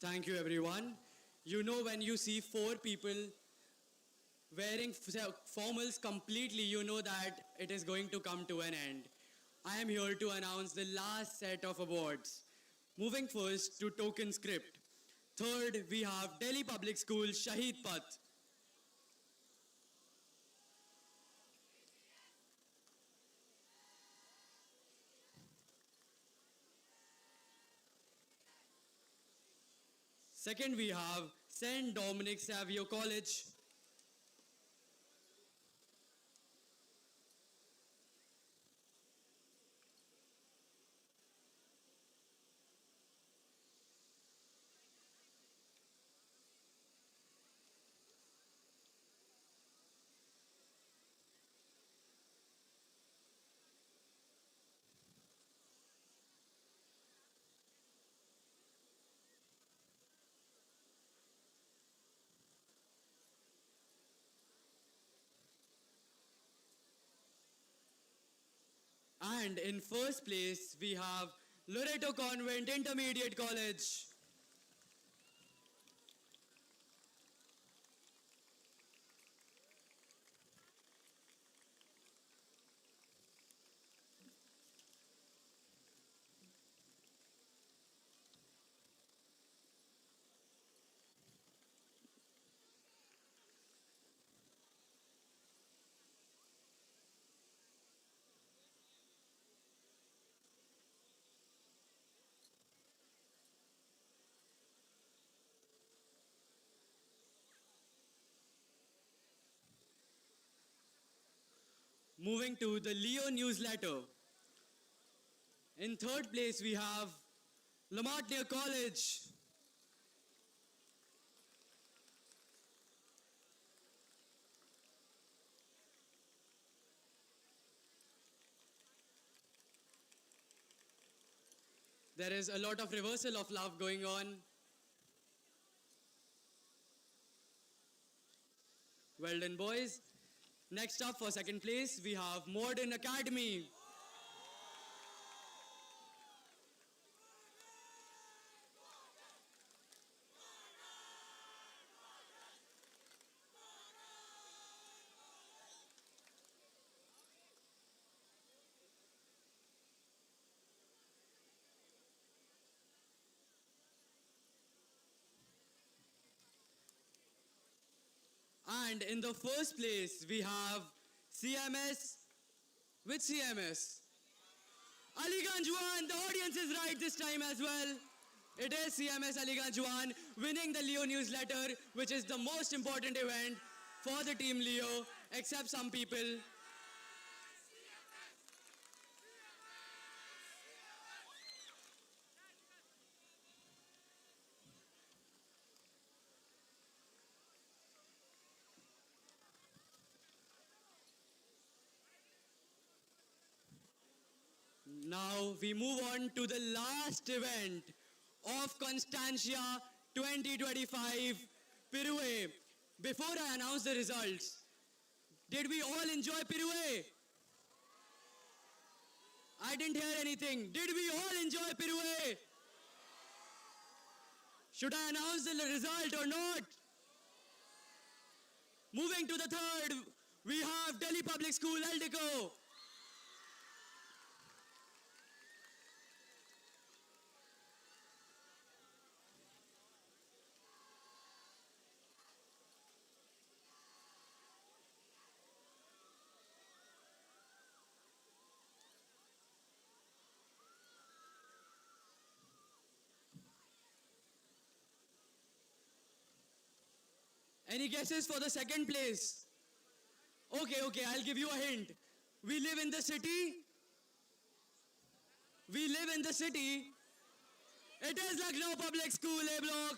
Thank you, everyone. You know, when you see four people wearing formals completely, you know that it is going to come to an end. I am here to announce the last set of awards. Moving first to token script. Third, we have Delhi Public School Shahid Path. Second, we have St. Dominic Savio College. And in first place, we have Loreto Convent Intermediate College. Moving to the Leo newsletter. In third place, we have Lamartine College. There is a lot of reversal of love going on. Well done, boys. Next up for second place, we have Modern Academy. And in the first place, we have CMS. Which CMS? Aliganj Juan. The audience is right this time as well. It is CMS Aliganj Juan winning the Leo newsletter, which is the most important event for the team Leo, except some people. Now we move on to the last event of Constantia 2025 Pirue. Before I announce the results, did we all enjoy Pirue? I didn't hear anything. Did we all enjoy Pirue? Should I announce the result or not? Moving to the third, we have Delhi Public School, Aldico. Any guesses for the second place? Okay, I'll give you a hint. We live in the city. We live in the city. It is Lucknow Public School, A block.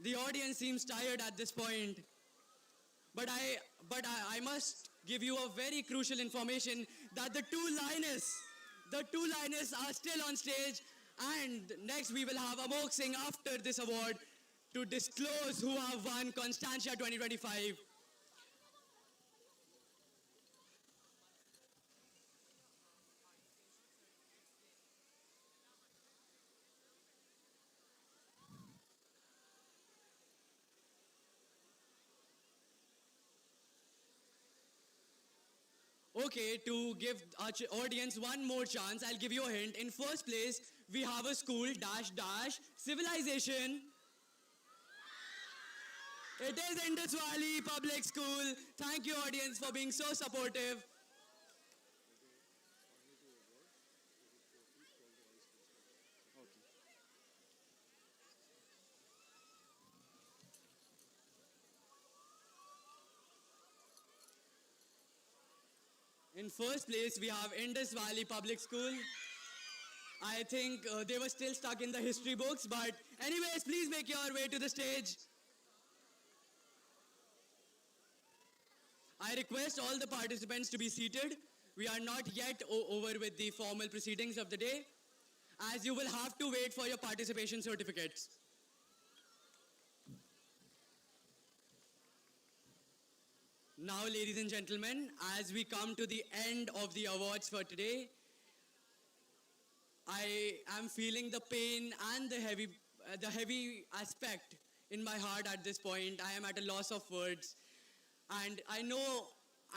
The audience seems tired at this point. But I must give you a very crucial information that the two liners are still on stage. And next we will have Amok Singh after this award to disclose who have won Constantia 2025. Okay, to give our audience one more chance, I'll give you a hint. In first place, we have a school civilization. It is Indus Valley Public School. Thank you, audience, for being so supportive. In first place, we have Indus Valley Public School. I think they were still stuck in the history books, but anyways, please make your way to the stage. I request all the participants to be seated. We are not yet over with the formal proceedings of the day, as you will have to wait for your participation certificates. Now, ladies and gentlemen, as we come to the end of the awards for today, I am feeling the pain and the heavy aspect in my heart at this point. I am at a loss of words. And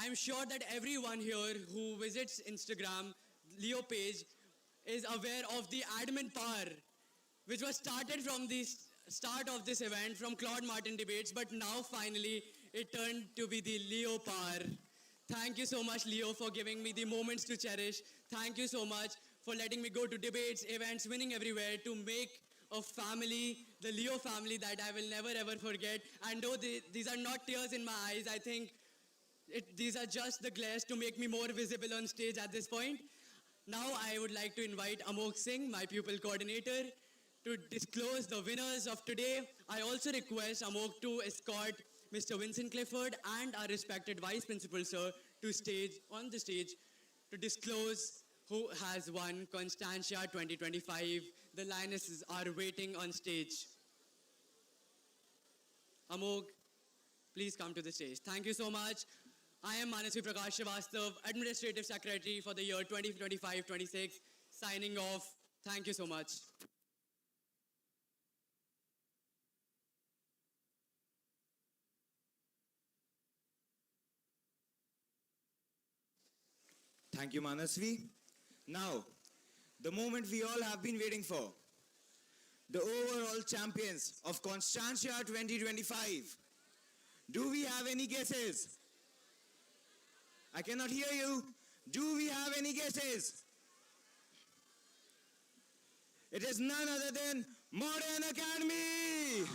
I'm sure that everyone here who visits Instagram, Leo page, is aware of the admin power, which was started from the start of this event, from Claude Martin debates, but now finally it turned to be the Leo power. Thank you so much, Leo, for giving me the moments to cherish. Thank you so much for letting me go to debates, events, winning everywhere to make a family, the Leo family, that I will never ever forget. And though these are not tears in my eyes, I think these are just the glares to make me more visible on stage at this point. Now I would like to invite Amok Singh, my pupil coordinator, to disclose the winners of today. I also request Amok to escort Mr. Vincent Clifford and our respected Vice Principal, sir, on the stage to disclose who has won Constantia 2025. The lionesses are waiting on stage. Amok, please come to the stage. Thank you so much. I am Manasvi Prakash Srivastav, Administrative Secretary for the year 2025-26, signing off. Thank you so much. Thank you, Manasvi. Now, the moment we all have been waiting for. the overall champions of Constantia 2025. Do we have any guesses? I cannot hear you. Do we have any guesses? It is none other than Modern Academy.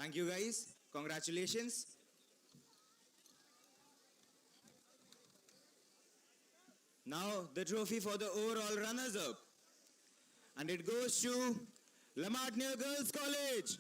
Thank you guys. Congratulations. Now the trophy for the overall runners-up. And it goes to Lamartine Girls College.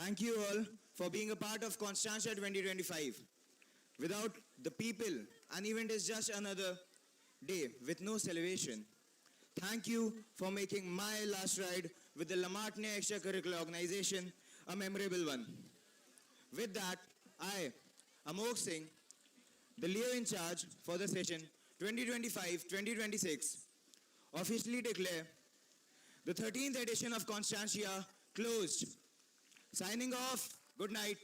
Thank you all for being a part of Constantia 2025. Without the people, an event is just another day with no celebration. Thank you for making my last ride with the Lamartine Extracurricular Organization a memorable one. With that, I, Amok Singh, the Leo in charge for the session 2025-2026, officially declare the 13th edition of Constantia closed. Signing off. Good night.